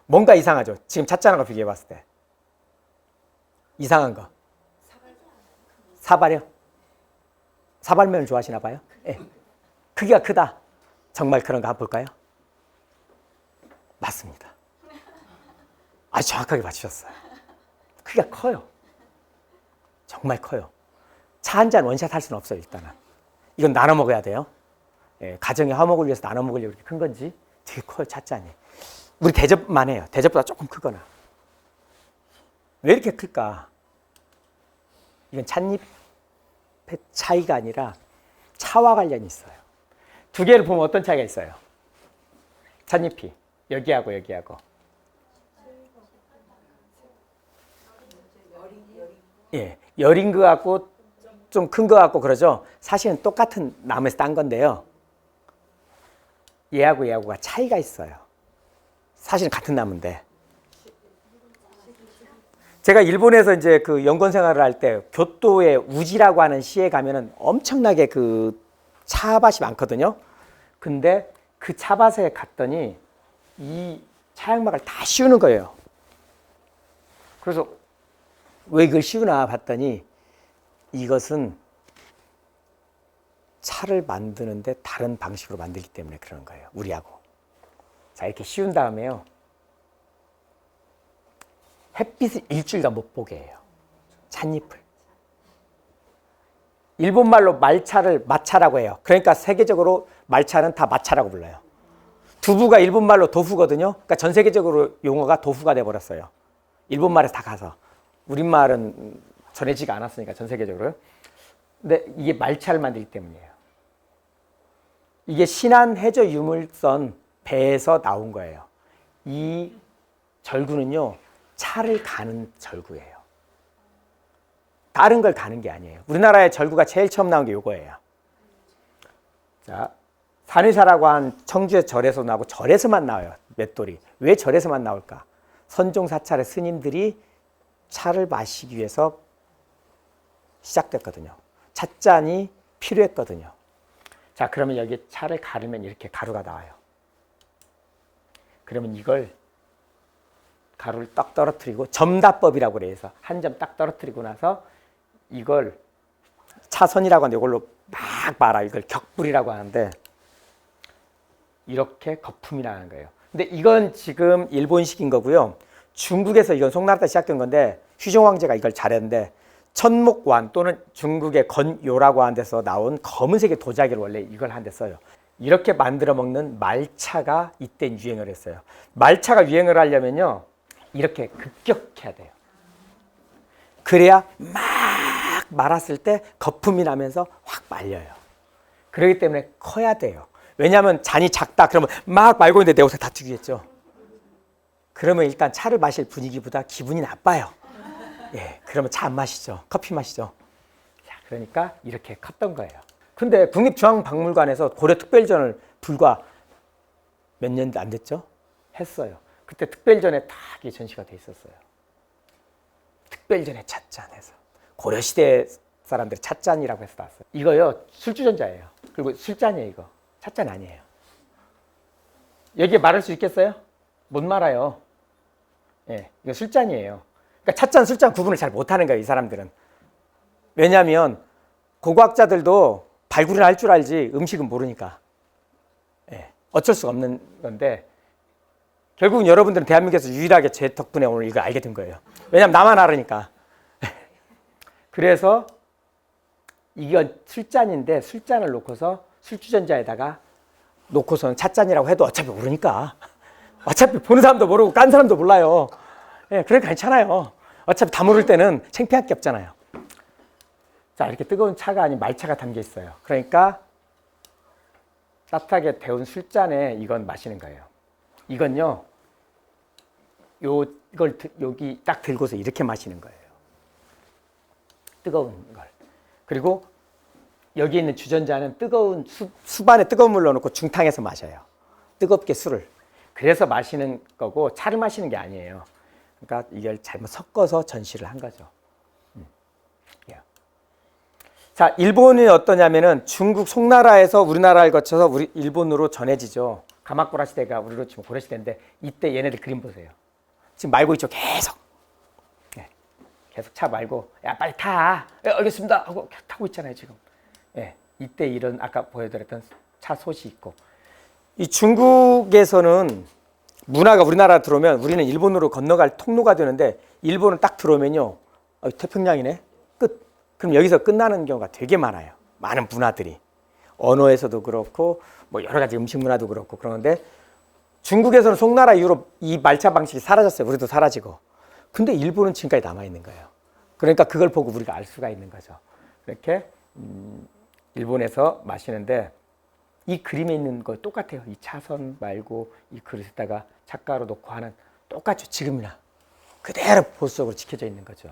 뭔가 이상하죠. 지금 찻잔하고 비교해 봤을 때. 이상한 거. 사발이요? 사발면을 좋아하시나 봐요? 예. 크기가 크다. 정말 그런가 한번 볼까요? 맞습니다. 아주 정확하게 맞추셨어요. 크기가 커요. 정말 커요. 차 한 잔 원샷 할 수는 없어요, 일단은. 이건 나눠 먹어야 돼요. 예, 가정의 화목을 위해서 나눠 먹으려고 이렇게 큰 건지 되게 커요, 찻잔이. 우리 대접만 해요. 대접보다 조금 크거나. 왜 이렇게 클까? 이건 찻잎의 차이가 아니라 차와 관련이 있어요. 두 개를 보면 어떤 차이가 있어요? 찻잎이 여기하고 여기하고. 예, 여린 거 같고 좀 큰 거 같고 그러죠. 사실은 똑같은 나무에서 딴 건데요. 얘하고 얘하고가 차이가 있어요. 사실은 같은 나무인데. 제가 일본에서 이제 그 연구원 생활을 할 때 교토의 우지라고 하는 시에 가면은 엄청나게 그 차밭이 많거든요. 근데 그 차밭에 갔더니 이 차양막을 다 씌우는 거예요. 그래서 왜 이걸 씌우나 봤더니 이것은 차를 만드는데 다른 방식으로 만들기 때문에 그러는 거예요. 우리하고. 자, 이렇게 씌운 다음에요. 햇빛을 일주일간 못 보게 해요. 찻잎을. 일본말로 말차를 마차라고 해요. 그러니까 세계적으로 말차는 다 마차라고 불러요. 두부가 일본말로 도후거든요. 그러니까 전 세계적으로 용어가 도후가 돼버렸어요. 일본말에서 다 가서. 우리말은 전해지가 않았으니까 전 세계적으로요. 근데 이게 말차를 만들기 때문이에요. 이게 신안 해저 유물선 배에서 나온 거예요. 이 절구는요, 차를 가는 절구예요. 다른 걸 가는 게 아니에요. 우리나라의 절구가 제일 처음 나온 게 요거예요. 자, 산의사라고 한 청주의 절에서 나오고 절에서만 나와요. 맷돌이. 왜 절에서만 나올까? 선종사찰의 스님들이 차를 마시기 위해서 시작됐거든요. 찻잔이 필요했거든요. 자, 그러면 여기 차를 가르면 이렇게 가루가 나와요. 그러면 이걸 가루를 딱 떨어뜨리고 점다법이라고 그래서 한 점 딱 떨어뜨리고 나서 이걸 차선이라고 하는데 이걸로 막 말아. 이걸 격불이라고 하는데 이렇게 거품이 나는 거예요. 근데 이건 지금 일본식인 거고요. 중국에서 이건 송나라 때 시작된 건데 휘종 황제가 이걸 잘했는데 천목관 또는 중국의 건요라고 하는 데서 나온 검은색의 도자기를 원래 이걸 한 데 써요. 이렇게 만들어 먹는 말차가 이때 유행을 했어요. 말차가 유행을 하려면요. 이렇게 급격해야 돼요. 그래야 막 말았을 때 거품이 나면서 확 말려요. 그렇기 때문에 커야 돼요. 왜냐하면 잔이 작다 그러면 막 말고 있는데 내 옷에 다 튀기겠죠. 그러면 일단 차를 마실 분위기보다 기분이 나빠요. 예, 그러면 차 안 마시죠. 커피 마시죠. 자, 그러니까 이렇게 컸던 거예요. 근데 국립중앙박물관에서 고려특별전을 불과 몇 년 안 됐죠? 했어요. 그때 특별전에 다 이게 전시가 돼 있었어요. 특별전에 찻잔에서. 고려시대 사람들이 찻잔이라고 해서 나왔어요. 이거요, 술주전자예요. 그리고 술잔이에요, 이거. 찻잔 아니에요. 여기에 말할 수 있겠어요? 못 말아요. 예, 이거 술잔이에요. 그러니까 찻잔, 술잔 구분을 잘 못하는 거예요, 이 사람들은. 왜냐하면 고고학자들도 발굴을 할 줄 알지 음식은 모르니까. 어쩔 수가 없는 건데 결국은 여러분들은 대한민국에서 유일하게 제 덕분에 오늘 이걸 알게 된 거예요. 왜냐하면 나만 알으니까. 그래서 이건 술잔인데 술잔을 놓고서 술주전자에다가 놓고서는 찻잔이라고 해도 어차피 모르니까. 어차피 보는 사람도 모르고 깐 사람도 몰라요. 예, 그러니까 괜찮아요. 어차피 다 모를 때는 창피할 게 없잖아요. 자, 이렇게 뜨거운 차가 아닌 말차가 담겨 있어요. 그러니까 따뜻하게 데운 술잔에 이건 마시는 거예요. 이건요, 이걸 여기 딱 들고서 이렇게 마시는 거예요. 뜨거운 걸. 그리고 여기 있는 주전자는 뜨거운 수반에 뜨거운 물 넣어놓고 중탕에서 마셔요. 뜨겁게 술을. 그래서 마시는 거고 차를 마시는 게 아니에요. 그러니까 이걸 잘못 섞어서 전시를 한 거죠. 자, 일본이 어떠냐면은 중국 송나라에서 우리나라를 거쳐서 우리 일본으로 전해지죠. 가마쿠라 시대가 우리로 치면 고려 시대인데 이때 얘네들 그림 보세요. 지금 말고 있죠. 계속. 네. 계속 차 말고 야 빨리 타. 예, 알겠습니다 하고 타고 있잖아요 지금. 예. 이때 이런 아까 보여드렸던 차 솥이 있고 이 중국에서는 문화가 우리나라 들어오면 우리는 일본으로 건너갈 통로가 되는데 일본은 딱 들어오면요. 태평양이네. 끝. 그럼 여기서 끝나는 경우가 되게 많아요. 많은 문화들이. 언어에서도 그렇고 뭐 여러 가지 음식 문화도 그렇고 그러는데 중국에서는 송나라 이후로 이 말차 방식이 사라졌어요. 우리도 사라지고. 근데 일본은 지금까지 남아있는 거예요. 그러니까 그걸 보고 우리가 알 수가 있는 거죠. 이렇게 일본에서 마시는데 이 그림에 있는 거 똑같아요. 이 차선 말고 이 그릇에다가 찻가루 놓고 하는 똑같죠. 지금이나. 그대로 보수적으로 지켜져 있는 거죠.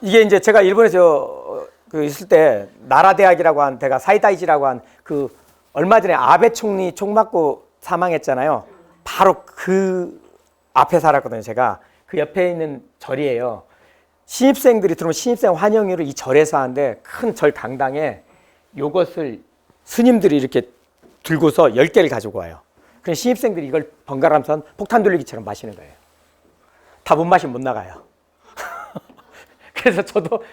이게 이제 제가 일본에서 있을 때 나라대학이라고 한 데가 사이다이지라고 한 그 얼마 전에 아베 총리 총 맞고 사망했잖아요. 바로 그 앞에 살았거든요. 제가 그 옆에 있는 절이에요. 신입생들이 들어오면 신입생 환영회로 이 절에서 하는데 큰 절 강당에 요것을 스님들이 이렇게 들고서 10개를 가지고 와요. 그럼 신입생들이 이걸 번갈아가면서 폭탄 돌리기처럼 마시는 거예요. 다 못 마시면 못 나가요. 그래서 저도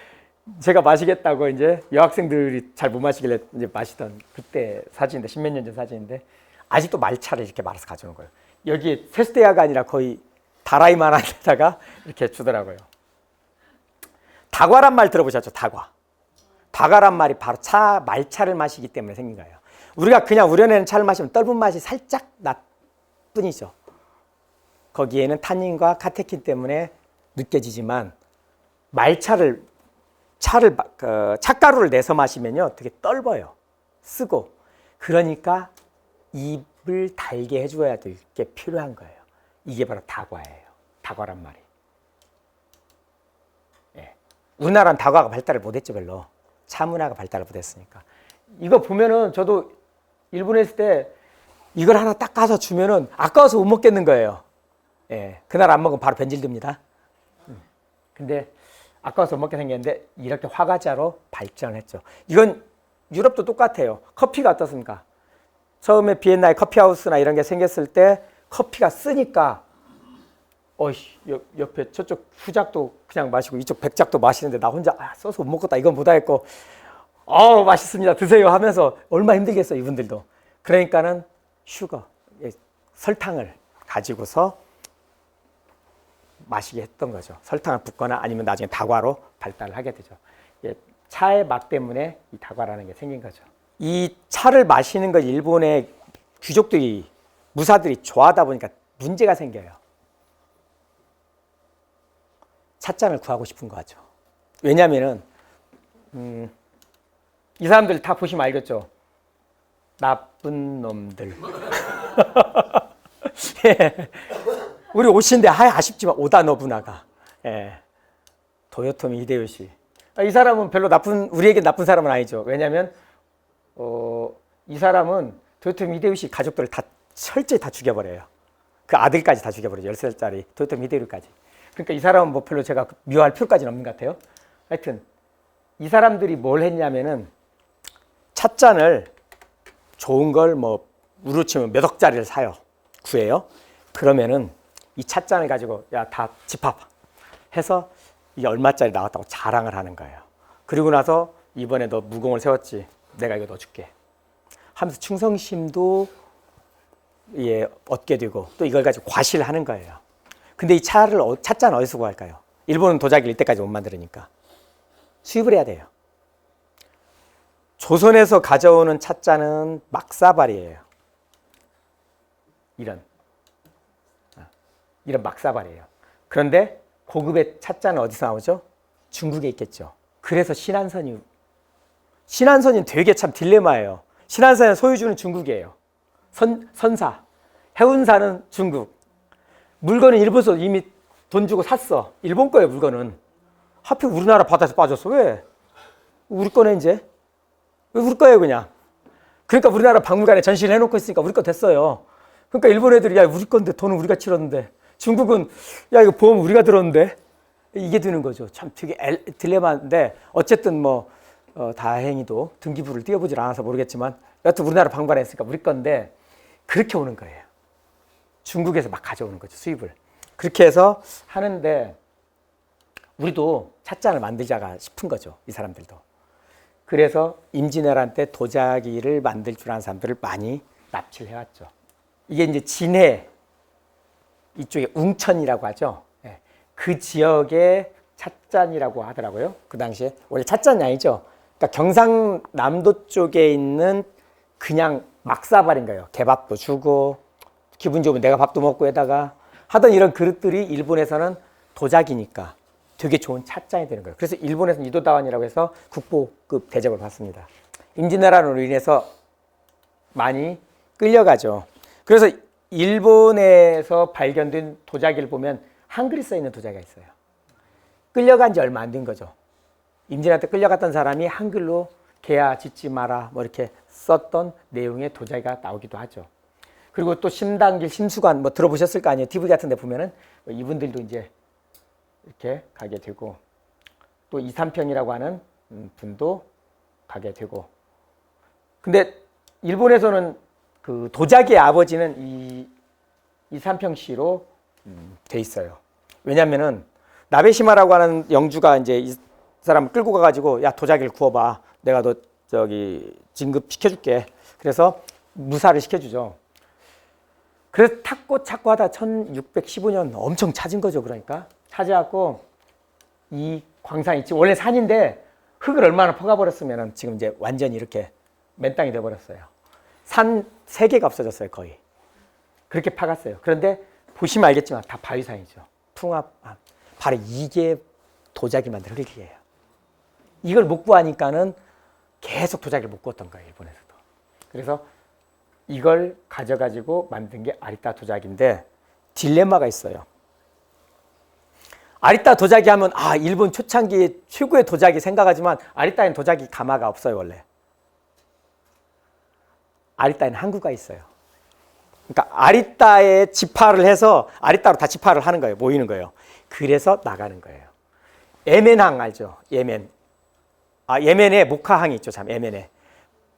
제가 마시겠다고 이제 여학생들이 잘 못 마시길래 이제 마시던 그때 사진인데 십몇 년 전 사진인데 아직도 말차를 이렇게 말아서 가져오는 거예요. 여기 세수대야가 아니라 거의 다라이만한 데다가 이렇게 주더라고요. 다과란 말 들어보셨죠? 다과. 다과란 말이 바로 말차를 마시기 때문에 생긴 거예요. 우리가 그냥 우려내는 차를 마시면 떫은 맛이 살짝 날 뿐이죠. 거기에는 탄닌과 카테킨 때문에 느껴지지만 찻가루를 내서 마시면요 되게 떫어요. 쓰고. 그러니까 입을 달게 해줘야 될 게 필요한 거예요. 이게 바로 다과예요. 다과란 말이. 예. 우리나라는 다과가 발달을 못했죠 별로. 차 문화가 발달을 못했으니까. 이거 보면은 저도 일본에 있을 때 이걸 하나 딱 가서 주면은 아까워서 못 먹겠는 거예요. 예. 그날 안 먹으면 바로 변질됩니다. 근데 아까워서 못 먹게 생겼는데 이렇게 화과자로 발전했죠. 이건 유럽도 똑같아요. 커피가 어떻습니까? 처음에 비엔나에 커피하우스나 이런 게 생겼을 때 커피가 쓰니까 옆에 저쪽 후작도 그냥 마시고 이쪽 백작도 마시는데 나 혼자 써서 못 먹겠다 이건 못하겠고 맛있습니다 드세요 하면서 얼마나 힘들겠어요 이분들도. 그러니까는 슈거 설탕을 가지고서 마시게 했던 거죠. 설탕을 붓거나 아니면 나중에 다과로 발달을 하게 되죠. 차의 맛 때문에 이 다과라는 게 생긴 거죠. 이 차를 마시는 걸 일본의 귀족들이 무사들이 좋아하다 보니까 문제가 생겨요. 찻잔을 구하고 싶은 거죠. 왜냐하면은 이 사람들 다 보시면 알겠죠. 나쁜 놈들. 예. 우리 오신데 아쉽지만 오다 노부나가. 예. 도요토미 히데요시. 이 사람은 별로 우리에게 나쁜 사람은 아니죠. 왜냐하면 이 사람은 도요토미 히데요시 가족들을 다 철저히 다 죽여버려요. 그 아들까지 다 죽여버려요. 10살짜리 도요토미 히데요리까지. 그러니까 이 사람은 뭐 별로 제가 미워할 필요까지는 없는 것 같아요. 하여튼 이 사람들이 뭘 했냐면은 찻잔을 좋은 걸 우리로 치면 몇 억짜리를 사요. 구해요. 그러면은 이 찻잔을 가지고 다 집합 해서 이게 얼마짜리 나왔다고 자랑을 하는 거예요. 그리고 나서 이번에 너 무공을 세웠지. 내가 이거 넣어줄게. 하면서 충성심도 예, 얻게 되고 또 이걸 가지고 과시를 하는 거예요. 근데 이 찻잔 어디서 구할까요? 일본은 도자기를 이때까지 못 만들으니까 수입을 해야 돼요. 조선에서 가져오는 찻잔은 막사발이에요. 이런 막사발이에요. 그런데 고급의 찻잔은 어디서 나오죠? 중국에 있겠죠. 그래서 신안선이 되게 참 딜레마예요. 신안선의 소유주는 중국이에요. 선사, 해운사는 중국. 물건은 일본에서 이미 돈 주고 샀어. 일본 거예요, 물건은. 하필 우리나라 바다에서 빠졌어. 왜? 우리 거네, 이제. 왜 우리 거예요, 그냥. 그러니까 우리나라 박물관에 전시를 해놓고 있으니까 우리 거 됐어요. 그러니까 일본 애들이 야, 우리 건데 돈은 우리가 치렀는데. 중국은 야, 이거 보험 우리가 들었는데. 이게 드는 거죠. 참 되게 딜레마인데 어쨌든 뭐 다행히도 등기부를 띄워보질 않아서 모르겠지만 여하튼 우리나라 박물관에 있으니까 우리 건데 그렇게 오는 거예요. 중국에서 막 가져오는 거죠, 수입을. 그렇게 해서 하는데 우리도 찻잔을 만들자가 싶은 거죠, 이 사람들도. 그래서 임진왜란 때 도자기를 만들 줄 아는 사람들을 많이 납치를 해왔죠. 이게 이제 진해 이쪽에 웅천이라고 하죠. 그 지역의 찻잔이라고 하더라고요. 그 당시에 원래 찻잔이 아니죠. 그러니까 경상남도 쪽에 있는 그냥 막사발인 거예요. 개밥도 주고 기분 좋으면 내가 밥도 먹고 에다가 하던 이런 그릇들이 일본에서는 도자기니까 되게 좋은 찻잔이 되는 거예요. 그래서 일본에서는 이도다원이라고 해서 국보급 대접을 받습니다. 임진왜란으로 인해서 많이 끌려가죠. 그래서 일본에서 발견된 도자기를 보면 한글이 써 있는 도자기가 있어요. 끌려간 지 얼마 안 된 거죠. 임진왜란 때 끌려갔던 사람이 한글로 개야 짖지 마라 뭐 이렇게 썼던 내용의 도자기가 나오기도 하죠. 그리고 또 심당길, 심수관 뭐 들어보셨을 거 아니에요. TV 같은 데 보면은 이분들도 이제 이렇게 가게 되고 또 이삼평이라고 하는 분도 가게 되고. 근데 일본에서는 그 도자기의 아버지는 이삼평 씨로 돼 있어요. 왜냐면은 나베시마라고 하는 영주가 이제 이 사람을 끌고 가가지고 야 도자기를 구워봐. 내가 너 저기 진급 시켜줄게. 그래서 무사를 시켜주죠. 그래서 찾고 하다 1615년 엄청 찾은 거죠. 그러니까 찾아갖고 이 광산 있지. 원래 산인데 흙을 얼마나 퍼가버렸으면 지금 이제 완전히 이렇게 맨땅이 돼버렸어요. 산 3개가 없어졌어요. 거의. 그렇게 파갔어요. 그런데 보시면 알겠지만 다 바위산이죠. 바로 이게 도자기 만들 흙이에요. 이걸 못 구하니까는 계속 도자기를 못 구웠던 거예요. 일본에서도. 그래서 이걸 가져가지고 만든 게 아리따 도자기인데 딜레마가 있어요. 아리따 도자기 하면 일본 초창기 최고의 도자기 생각하지만 아리따에는 도자기 가마가 없어요. 원래. 아리따에는 항구가 있어요. 그러니까 아리따에 지파를 해서 아리따로 다 지파를 하는 거예요. 모이는 거예요. 그래서 나가는 거예요. 예멘항 알죠? 예멘. 예멘에 모카항이 있죠. 참 예멘에.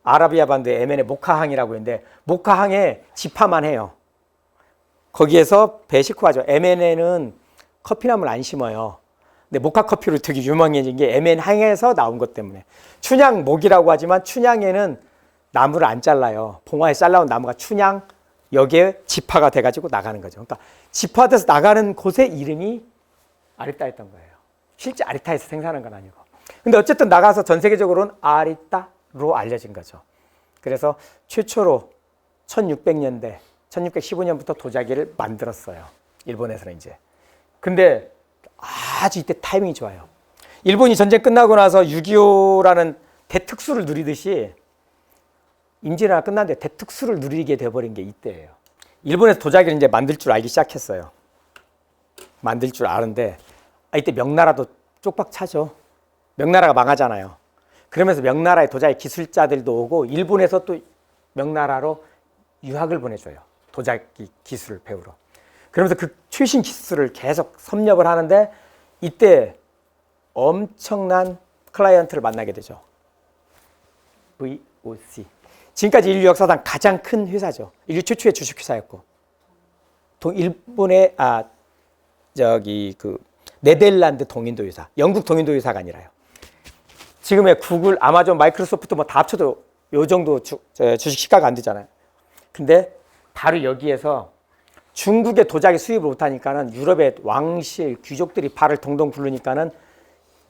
아라비아 반도에 예멘에 모카항이라고 있는데 모카항에 지파만 해요. 거기에서 배 싣고 가죠. 예멘에는 커피나무를 안 심어요. 근데 모카 커피로 되게 유명해진 게 예멘항에서 나온 것 때문에. 춘향목이라고 하지만 춘향에는 나무를 안 잘라요. 봉화에 잘라온 나무가 춘향 여기에 지파가 돼가지고 나가는 거죠. 그러니까 지파돼서 나가는 곳의 이름이 아리따였던 거예요. 실제 아리따에서 생산한 건 아니고. 근데 어쨌든 나가서 전 세계적으로는 아리따로 알려진 거죠. 그래서 최초로 1600년대, 1615년부터 도자기를 만들었어요. 일본에서는 이제. 근데 아주 이때 타이밍이 좋아요. 일본이 전쟁 끝나고 나서 6.25라는 대특수를 누리듯이 임진왜란 끝났는데 대특수를 누리게 돼버린 게 이때예요. 일본에서 도자기를 이제 만들 줄 알기 시작했어요. 만들 줄 아는데 이때 명나라도 쪽박 차죠. 명나라가 망하잖아요. 그러면서 명나라의 도자기 기술자들도 오고 일본에서 또 명나라로 유학을 보내줘요. 도자기 기술을 배우러. 그러면서 그 최신 기술을 계속 섭렵을 하는데 이때 엄청난 클라이언트를 만나게 되죠. VOC. 지금까지 인류 역사상 가장 큰 회사죠. 인류 최초의 주식회사였고, 일본의 네덜란드 동인도 회사, 영국 동인도 회사가 아니라요. 지금의 구글, 아마존, 마이크로소프트 뭐 다 합쳐도 요 정도 주식 시가가 안 되잖아요. 근데 바로 여기에서 중국의 도자기 수입을 못하니까는 유럽의 왕실 귀족들이 발을 동동 굴르니까는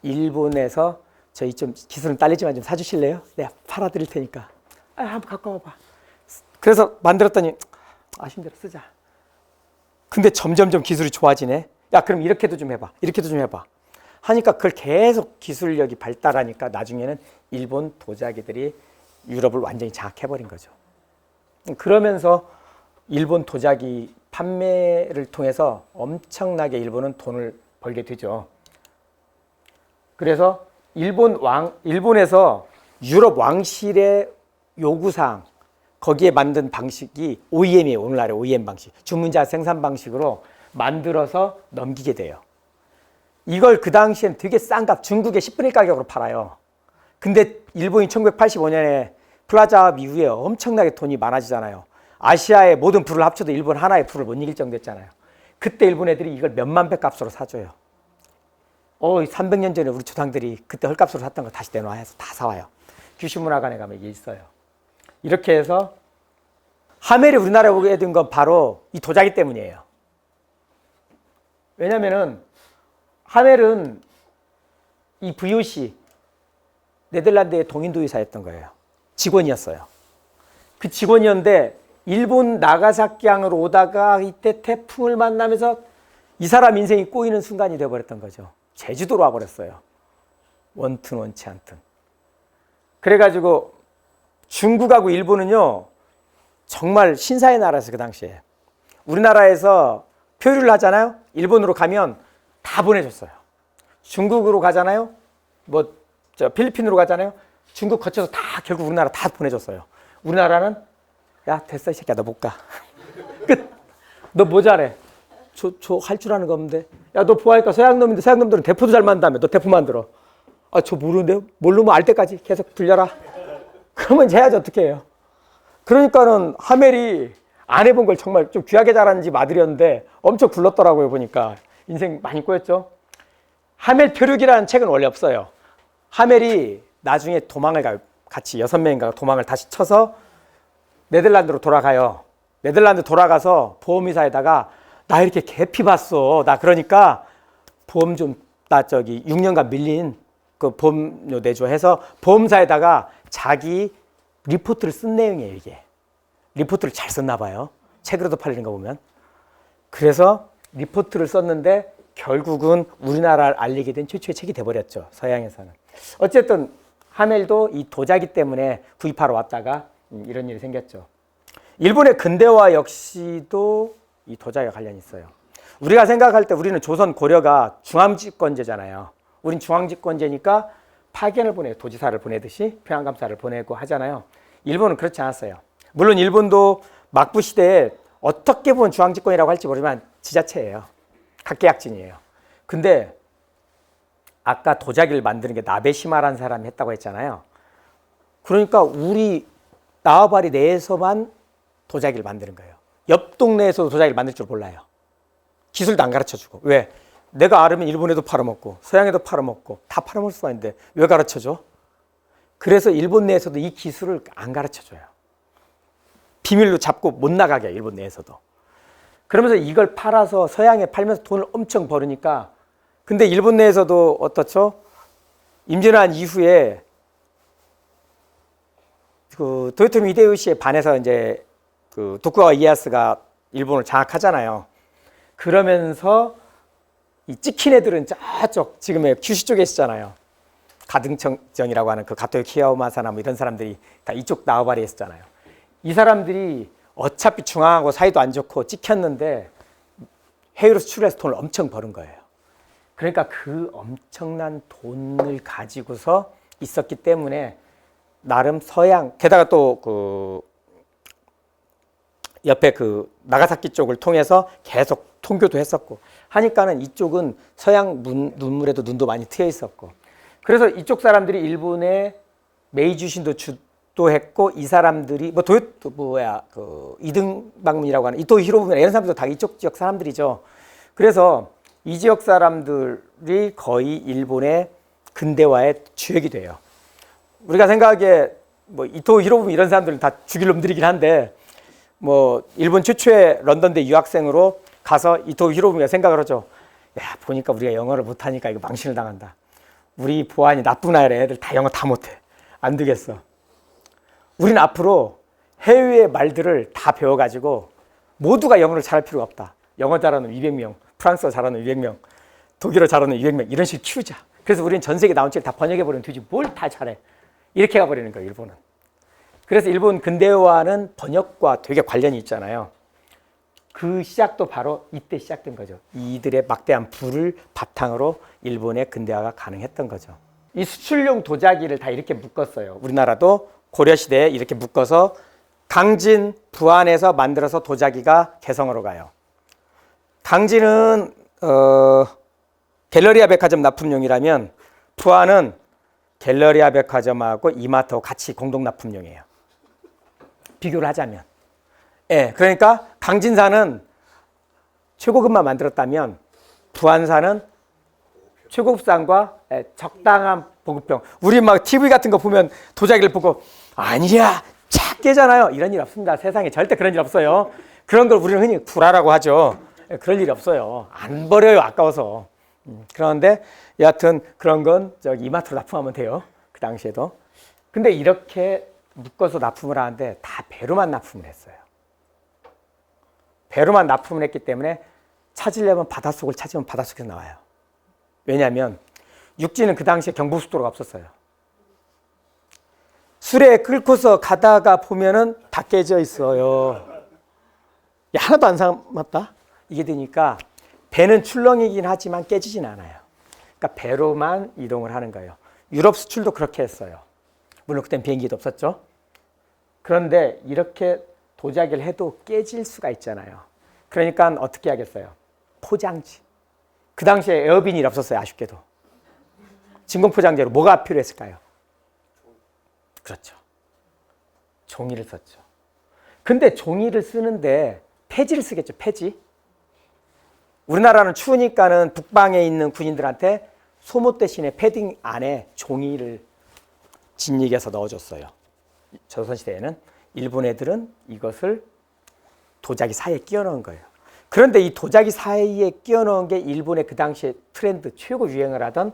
일본에서 저희 좀 기술은 딸리지만 좀 사주실래요? 내가 팔아드릴 테니까. 한번 갖고 와봐. 그래서 만들었더니 힘들어 쓰자. 근데 점점점 기술이 좋아지네. 야 그럼 이렇게도 좀 해봐. 이렇게도 좀 해봐. 하니까 그걸 계속 기술력이 발달하니까 나중에는 일본 도자기들이 유럽을 완전히 장악해버린 거죠. 그러면서 일본 도자기 판매를 통해서 엄청나게 일본은 돈을 벌게 되죠. 그래서 일본에서 유럽 왕실의 요구사항, 거기에 만든 방식이 OEM이에요. 오늘날의 OEM 방식. 주문자 생산 방식으로 만들어서 넘기게 돼요. 이걸 그 당시엔 되게 싼 값, 중국의 10분의 1 가격으로 팔아요. 근데 일본이 1985년에 플라자업 이후에 엄청나게 돈이 많아지잖아요. 아시아의 모든 불을 합쳐도 일본 하나의 불을 못 이길 정도였잖아요. 그때 일본 애들이 이걸 몇만 배 값으로 사줘요. 300년 전에 우리 조상들이 그때 헐값으로 샀던 거 다시 내놔서 다 사와요. 규슈문화관에 가면 이게 있어요. 이렇게 해서 하멜이 우리나라에 오게 된 건 바로 이 도자기 때문이에요. 왜냐면은 하멜은 이 VOC 네덜란드의 동인도의사였던 거예요. 직원이었어요. 그 직원이었는데 일본 나가사키항으로 오다가 이때 태풍을 만나면서 이 사람 인생이 꼬이는 순간이 되어버렸던 거죠. 제주도로 와버렸어요. 원튼 원치 않든. 그래가지고 중국하고 일본은요 정말 신사의 나라였어요. 그 당시에. 우리나라에서 표류를 하잖아요. 일본으로 가면 다 보내줬어요. 중국으로 가잖아요. 필리핀으로 가잖아요. 중국 거쳐서 다 결국 우리나라 다 보내줬어요. 우리나라는 야 됐어 이 새끼야 너 못 가. 끝. 너 뭐 잘해? 저 할 줄 아는 거 없는데. 야 너 부하니까 서양놈인데 서양놈들은 대포도 잘 만다며. 너 대포 만들어. 저 모르는데요? 모르면 알 때까지 계속 불려라. 그러면 이제 해야지 어떻게 해요. 그러니까는 하멜이 안 해본 걸 정말 좀 귀하게 잘하는 집 아들이었는데 엄청 굴렀더라고요. 보니까 인생 많이 꼬였죠. 하멜 표류기라는 책은 원래 없어요. 하멜이 나중에 도망을 가요. 같이 6명인가 도망을 다시 쳐서 네덜란드로 돌아가요. 네덜란드 돌아가서 보험회사에다가 나 이렇게 개피 봤어. 나 그러니까 보험 좀, 나 6년간 밀린 그 보험료 내줘 해서 보험사에다가 자기 리포트를 쓴 내용이에요, 이게. 리포트를 잘 썼나 봐요. 책으로도 팔리는 거 보면. 그래서 리포트를 썼는데 결국은 우리나라를 알리게 된 최초의 책이 돼버렸죠. 서양에서는. 어쨌든 하멜도 이 도자기 때문에 구입하러 왔다가 이런 일이 생겼죠. 일본의 근대화 역시도 이 도자기와 관련이 있어요. 우리가 생각할 때 우리는 조선 고려가 중앙집권제잖아요. 우린 중앙집권제니까 파견을 보내요. 도지사를 보내듯이 평양감사를 보내고 하잖아요. 일본은 그렇지 않았어요. 물론 일본도 막부 시대에 어떻게 보면 중앙집권이라고 할지 모르지만 지자체예요. 각계약진이에요. 근데 아까 도자기를 만드는 게 나베시마라는 사람이 했다고 했잖아요. 그러니까 우리 나와바리 내에서만 도자기를 만드는 거예요. 옆 동네에서도 도자기를 만들 줄 몰라요. 기술도 안 가르쳐주고. 왜? 내가 알으면 일본에도 팔아먹고 서양에도 팔아먹고 다 팔아먹을 수가 있는데 왜 가르쳐줘? 그래서 일본 내에서도 이 기술을 안 가르쳐줘요. 비밀로 잡고 못 나가게 해요. 일본 내에서도. 그러면서 이걸 팔아서 서양에 팔면서 돈을 엄청 벌으니까 근데 일본 내에서도 어떻죠? 임진왜란 이후에 그 도요토미 히데요시에 반해서 이제 그 도쿠가와 이에야스가 일본을 장악하잖아요. 그러면서 이 찍힌 애들은 저쪽 지금의 규슈 쪽에 있었잖아요. 가등청정이라고 하는 그 가토요 키야오마사나 뭐 이런 사람들이 다 이쪽 나와바리에 있었잖아요. 이 사람들이 어차피 중앙하고 사이도 안 좋고 찍혔는데 해외로 수출해서 돈을 엄청 버는 거예요. 그러니까 그 엄청난 돈을 가지고서 있었기 때문에 나름 서양, 게다가 또 그 옆에 그 나가사키 쪽을 통해서 계속 통교도 했었고 하니까는 이쪽은 서양 눈물에도 눈도 많이 트여 있었고 그래서 이쪽 사람들이 일본의 메이주신도 주도했고 이 사람들이 뭐 그 이등방문이라고 하는 이토 히로부미나 이런 사람들도 다 이쪽 지역 사람들이죠. 그래서 이 지역 사람들이 거의 일본의 근대화의 주역이 돼요. 우리가 생각하기에 뭐 이토 히로부미 이런 사람들은 다 죽일 놈들이긴 한데 뭐 일본 최초의 런던대 유학생으로 가서 이토 히로부미가 생각을 하죠. 야, 보니까 우리가 영어를 못하니까 이거 망신을 당한다. 우리 보안이 나쁜 아이라 애들 다 영어 다 못해. 안 되겠어. 우린 앞으로 해외의 말들을 다 배워가지고 모두가 영어를 잘할 필요가 없다. 영어 잘하는 200명, 프랑스어 잘하는 200명, 독일어 잘하는 200명 이런 식으로 키우자. 그래서 우리는 전 세계 나온 책을 다 번역해버리면 되지 뭘 다 잘해. 이렇게 가버리는 거예요, 일본은. 그래서 일본 근대화는 번역과 되게 관련이 있잖아요. 그 시작도 바로 이때 시작된 거죠. 이들의 막대한 부를 바탕으로 일본의 근대화가 가능했던 거죠. 이 수출용 도자기를 다 이렇게 묶었어요. 우리나라도 고려시대에 이렇게 묶어서 강진, 부안에서 만들어서 도자기가 개성으로 가요. 강진은 갤러리아 백화점 납품용이라면 부안은 갤러리아 백화점하고 이마트하고 같이 공동 납품용이에요. 비교를 하자면. 예, 그러니까 강진사는 최고급만 만들었다면 부안사는 최고급상과 적당한 보급형. 우리 막 TV 같은 거 보면 도자기를 보고 아니야 작게잖아요. 이런 일 없습니다. 세상에 절대 그런 일 없어요. 그런 걸 우리는 흔히 구라라고 하죠. 그럴 일이 없어요. 안 버려요. 아까워서. 그런데 여하튼 그런 건 저기 이마트로 납품하면 돼요. 그 당시에도. 근데 이렇게 묶어서 납품을 하는데 다 배로만 납품을 했어요. 배로만 납품을 했기 때문에 찾으려면 바닷속을 찾으면 바닷속에서 나와요. 왜냐하면 육지는 그 당시에 경부고속도로가 없었어요. 수레 끌고서 가다가 보면은 다 깨져 있어요. 야, 하나도 안 삼았다? 이게 되니까 배는 출렁이긴 하지만 깨지진 않아요. 그러니까 배로만 이동을 하는 거예요. 유럽 수출도 그렇게 했어요. 물론 그땐 비행기도 없었죠. 그런데 이렇게 도자기를 해도 깨질 수가 있잖아요. 그러니까 어떻게 하겠어요? 포장지. 그 당시에 에어비닐이 없었어요. 아쉽게도. 진공포장재로 뭐가 필요했을까요? 그렇죠. 종이를 썼죠. 근데 종이를 쓰는데 폐지를 쓰겠죠. 폐지. 우리나라는 추우니까는 북방에 있는 군인들한테 소못 대신에 패딩 안에 종이를 진익해서 넣어줬어요. 조선시대에는. 일본 애들은 이것을 도자기 사이에 끼워 넣은 거예요. 그런데 이 도자기 사이에 끼워 넣은 게 일본의 그 당시에 트렌드 최고 유행을 하던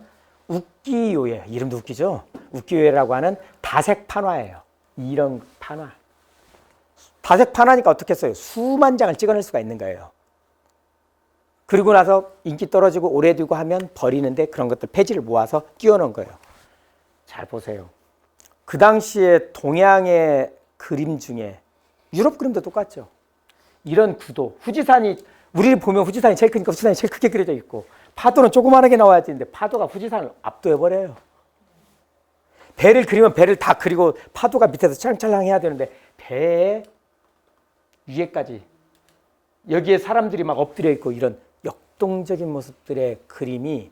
우키요에, 이름도 웃기죠? 우키요에라고 하는 다색 판화예요. 이런 판화. 다색 판화니까 어떻게 했어요? 수만 장을 찍어낼 수가 있는 거예요. 그리고 나서 인기 떨어지고 오래 두고 하면 버리는데 그런 것들 폐지를 모아서 끼워 넣은 거예요. 잘 보세요. 그 당시에 동양의 그림 중에 유럽 그림도 똑같죠. 이런 구도, 후지산이 우리를 보면 후지산이 제일 크니까 후지산이 제일 크게 그려져 있고 파도는 조그만하게 나와야 되는데 파도가 후지산을 압도해버려요. 배를 그리면 배를 다 그리고 파도가 밑에서 찰랑찰랑 해야 되는데 배의 위에까지 여기에 사람들이 막 엎드려 있고 이런 역동적인 모습들의 그림이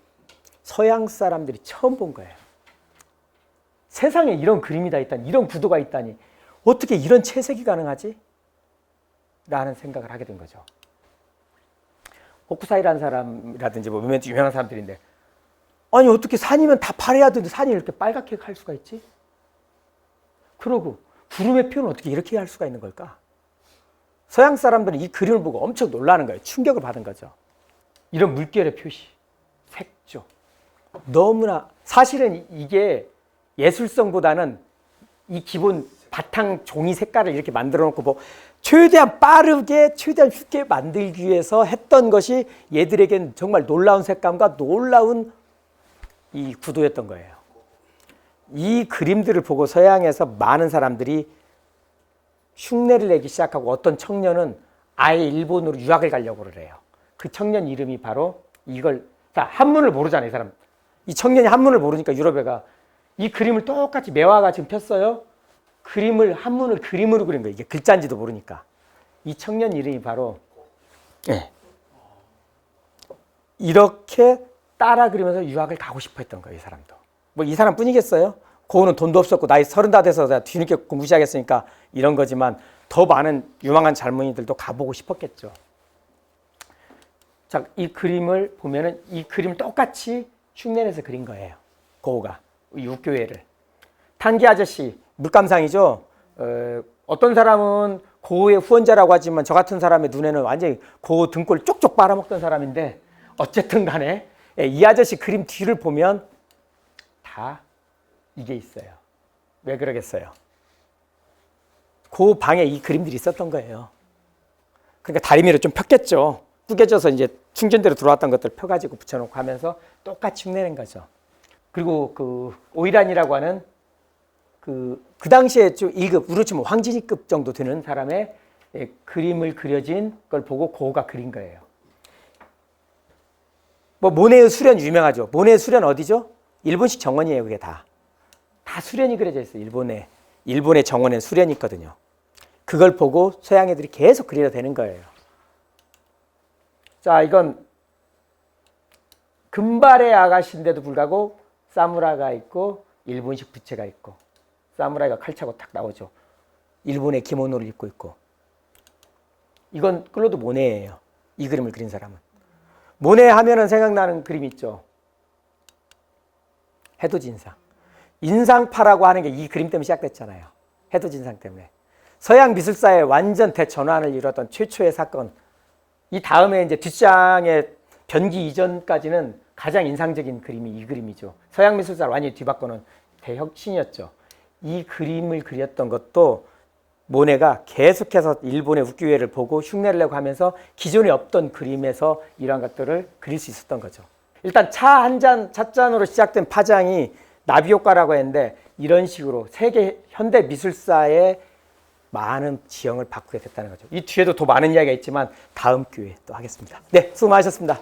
서양 사람들이 처음 본 거예요. 세상에 이런 그림이 다 있다니, 이런 구도가 있다니 어떻게 이런 채색이 가능하지? 라는 생각을 하게 된 거죠. 호쿠사이라는 사람이라든지 뭐 몇몇 유명한 사람들인데 아니 어떻게 산이면 다 파래야 되는데 산이 이렇게 빨갛게 할 수가 있지? 그러고 구름의 표현은 어떻게 이렇게 할 수가 있는 걸까? 서양 사람들은 이 그림을 보고 엄청 놀라는 거예요. 충격을 받은 거죠. 이런 물결의 표시, 색조 너무나 사실은 이게 예술성보다는 이 기본 바탕 종이 색깔을 이렇게 만들어 놓고 뭐 최대한 빠르게 최대한 쉽게 만들기 위해서 했던 것이 얘들에겐 정말 놀라운 색감과 놀라운 이 구도였던 거예요. 이 그림들을 보고 서양에서 많은 사람들이 흉내를 내기 시작하고 어떤 청년은 아예 일본으로 유학을 가려고 그래요. 그 청년 이름이 바로 이걸 한문을 모르잖아요. 이 사람. 이 청년이 한문을 모르니까 유럽에가 이 그림을 똑같이 매화가 지금 폈어요. 그림을 한문을 그림으로 그린 거예요. 이게 글자인지도 모르니까. 이 청년 이름이 바로 이렇게 따라 그리면서 유학을 가고 싶어 했던 거예요. 이 사람도. 뭐 이 사람뿐이겠어요? 고우는 돈도 없었고 나이 30다 돼서 뒤늦게 공부 시작했으니까 이런 거지만 더 많은 유망한 젊은이들도 가보고 싶었겠죠. 자, 이 그림을 보면은 이 그림을 똑같이 흉내내서 그린 거예요. 고우가 이 우교회를. 탄기 아저씨 물감상이죠. 어떤 사람은 고흐의 후원자라고 하지만 저 같은 사람의 눈에는 완전히 고흐 등골 쪽쪽 빨아먹던 사람인데 어쨌든 간에 이 아저씨 그림 뒤를 보면 다 이게 있어요. 왜 그러겠어요? 그 방에 이 그림들이 있었던 거예요. 그러니까 다리미를 좀 폈겠죠. 구겨져서 이제 충전대로 들어왔던 것들 펴가지고 붙여놓고 하면서 똑같이 흉내낸 거죠. 그리고 그 오이란이라고 하는 그 당시에 좀 1급, 우리로 치면 황진이급 정도 되는 사람의 그림을 그려진 걸 보고 고흐가 그린 거예요. 뭐 모네의 수련 유명하죠. 모네의 수련 어디죠? 일본식 정원이에요. 그게 다 수련이 그려져 있어요. 일본의 정원엔 수련이 있거든요. 그걸 보고 서양 애들이 계속 그리려 되는 거예요. 자, 이건 금발의 아가씨인데도 불구하고 사무라이가 있고 일본식 부채가 있고 사무라이가 칼 차고 탁 나오죠. 일본의 기모노를 입고 있고. 이건 클로드 모네예요. 이 그림을 그린 사람은. 모네 하면은 생각나는 그림 있죠. 해돋인상. 인상파라고 하는 게 이 그림 때문에 시작됐잖아요. 해돋인상 때문에. 서양 미술사의 완전 대전환을 이뤘던 최초의 사건. 이 다음에 이제 뒷장의 변기 이전까지는 가장 인상적인 그림이 이 그림이죠. 서양 미술사를 완전히 뒤바꾸는 대혁신이었죠. 이 그림을 그렸던 것도 모네가 계속해서 일본의 우키우에를 보고 흉내를 내고 하면서 기존에 없던 그림에서 이러한 것들을 그릴 수 있었던 거죠. 일단 찻잔으로 시작된 파장이 나비 효과라고 했는데 이런 식으로 세계 현대 미술사의 많은 지형을 바꾸게 됐다는 거죠. 이 뒤에도 더 많은 이야기가 있지만 다음 기회에 또 하겠습니다. 네, 수고 많으셨습니다.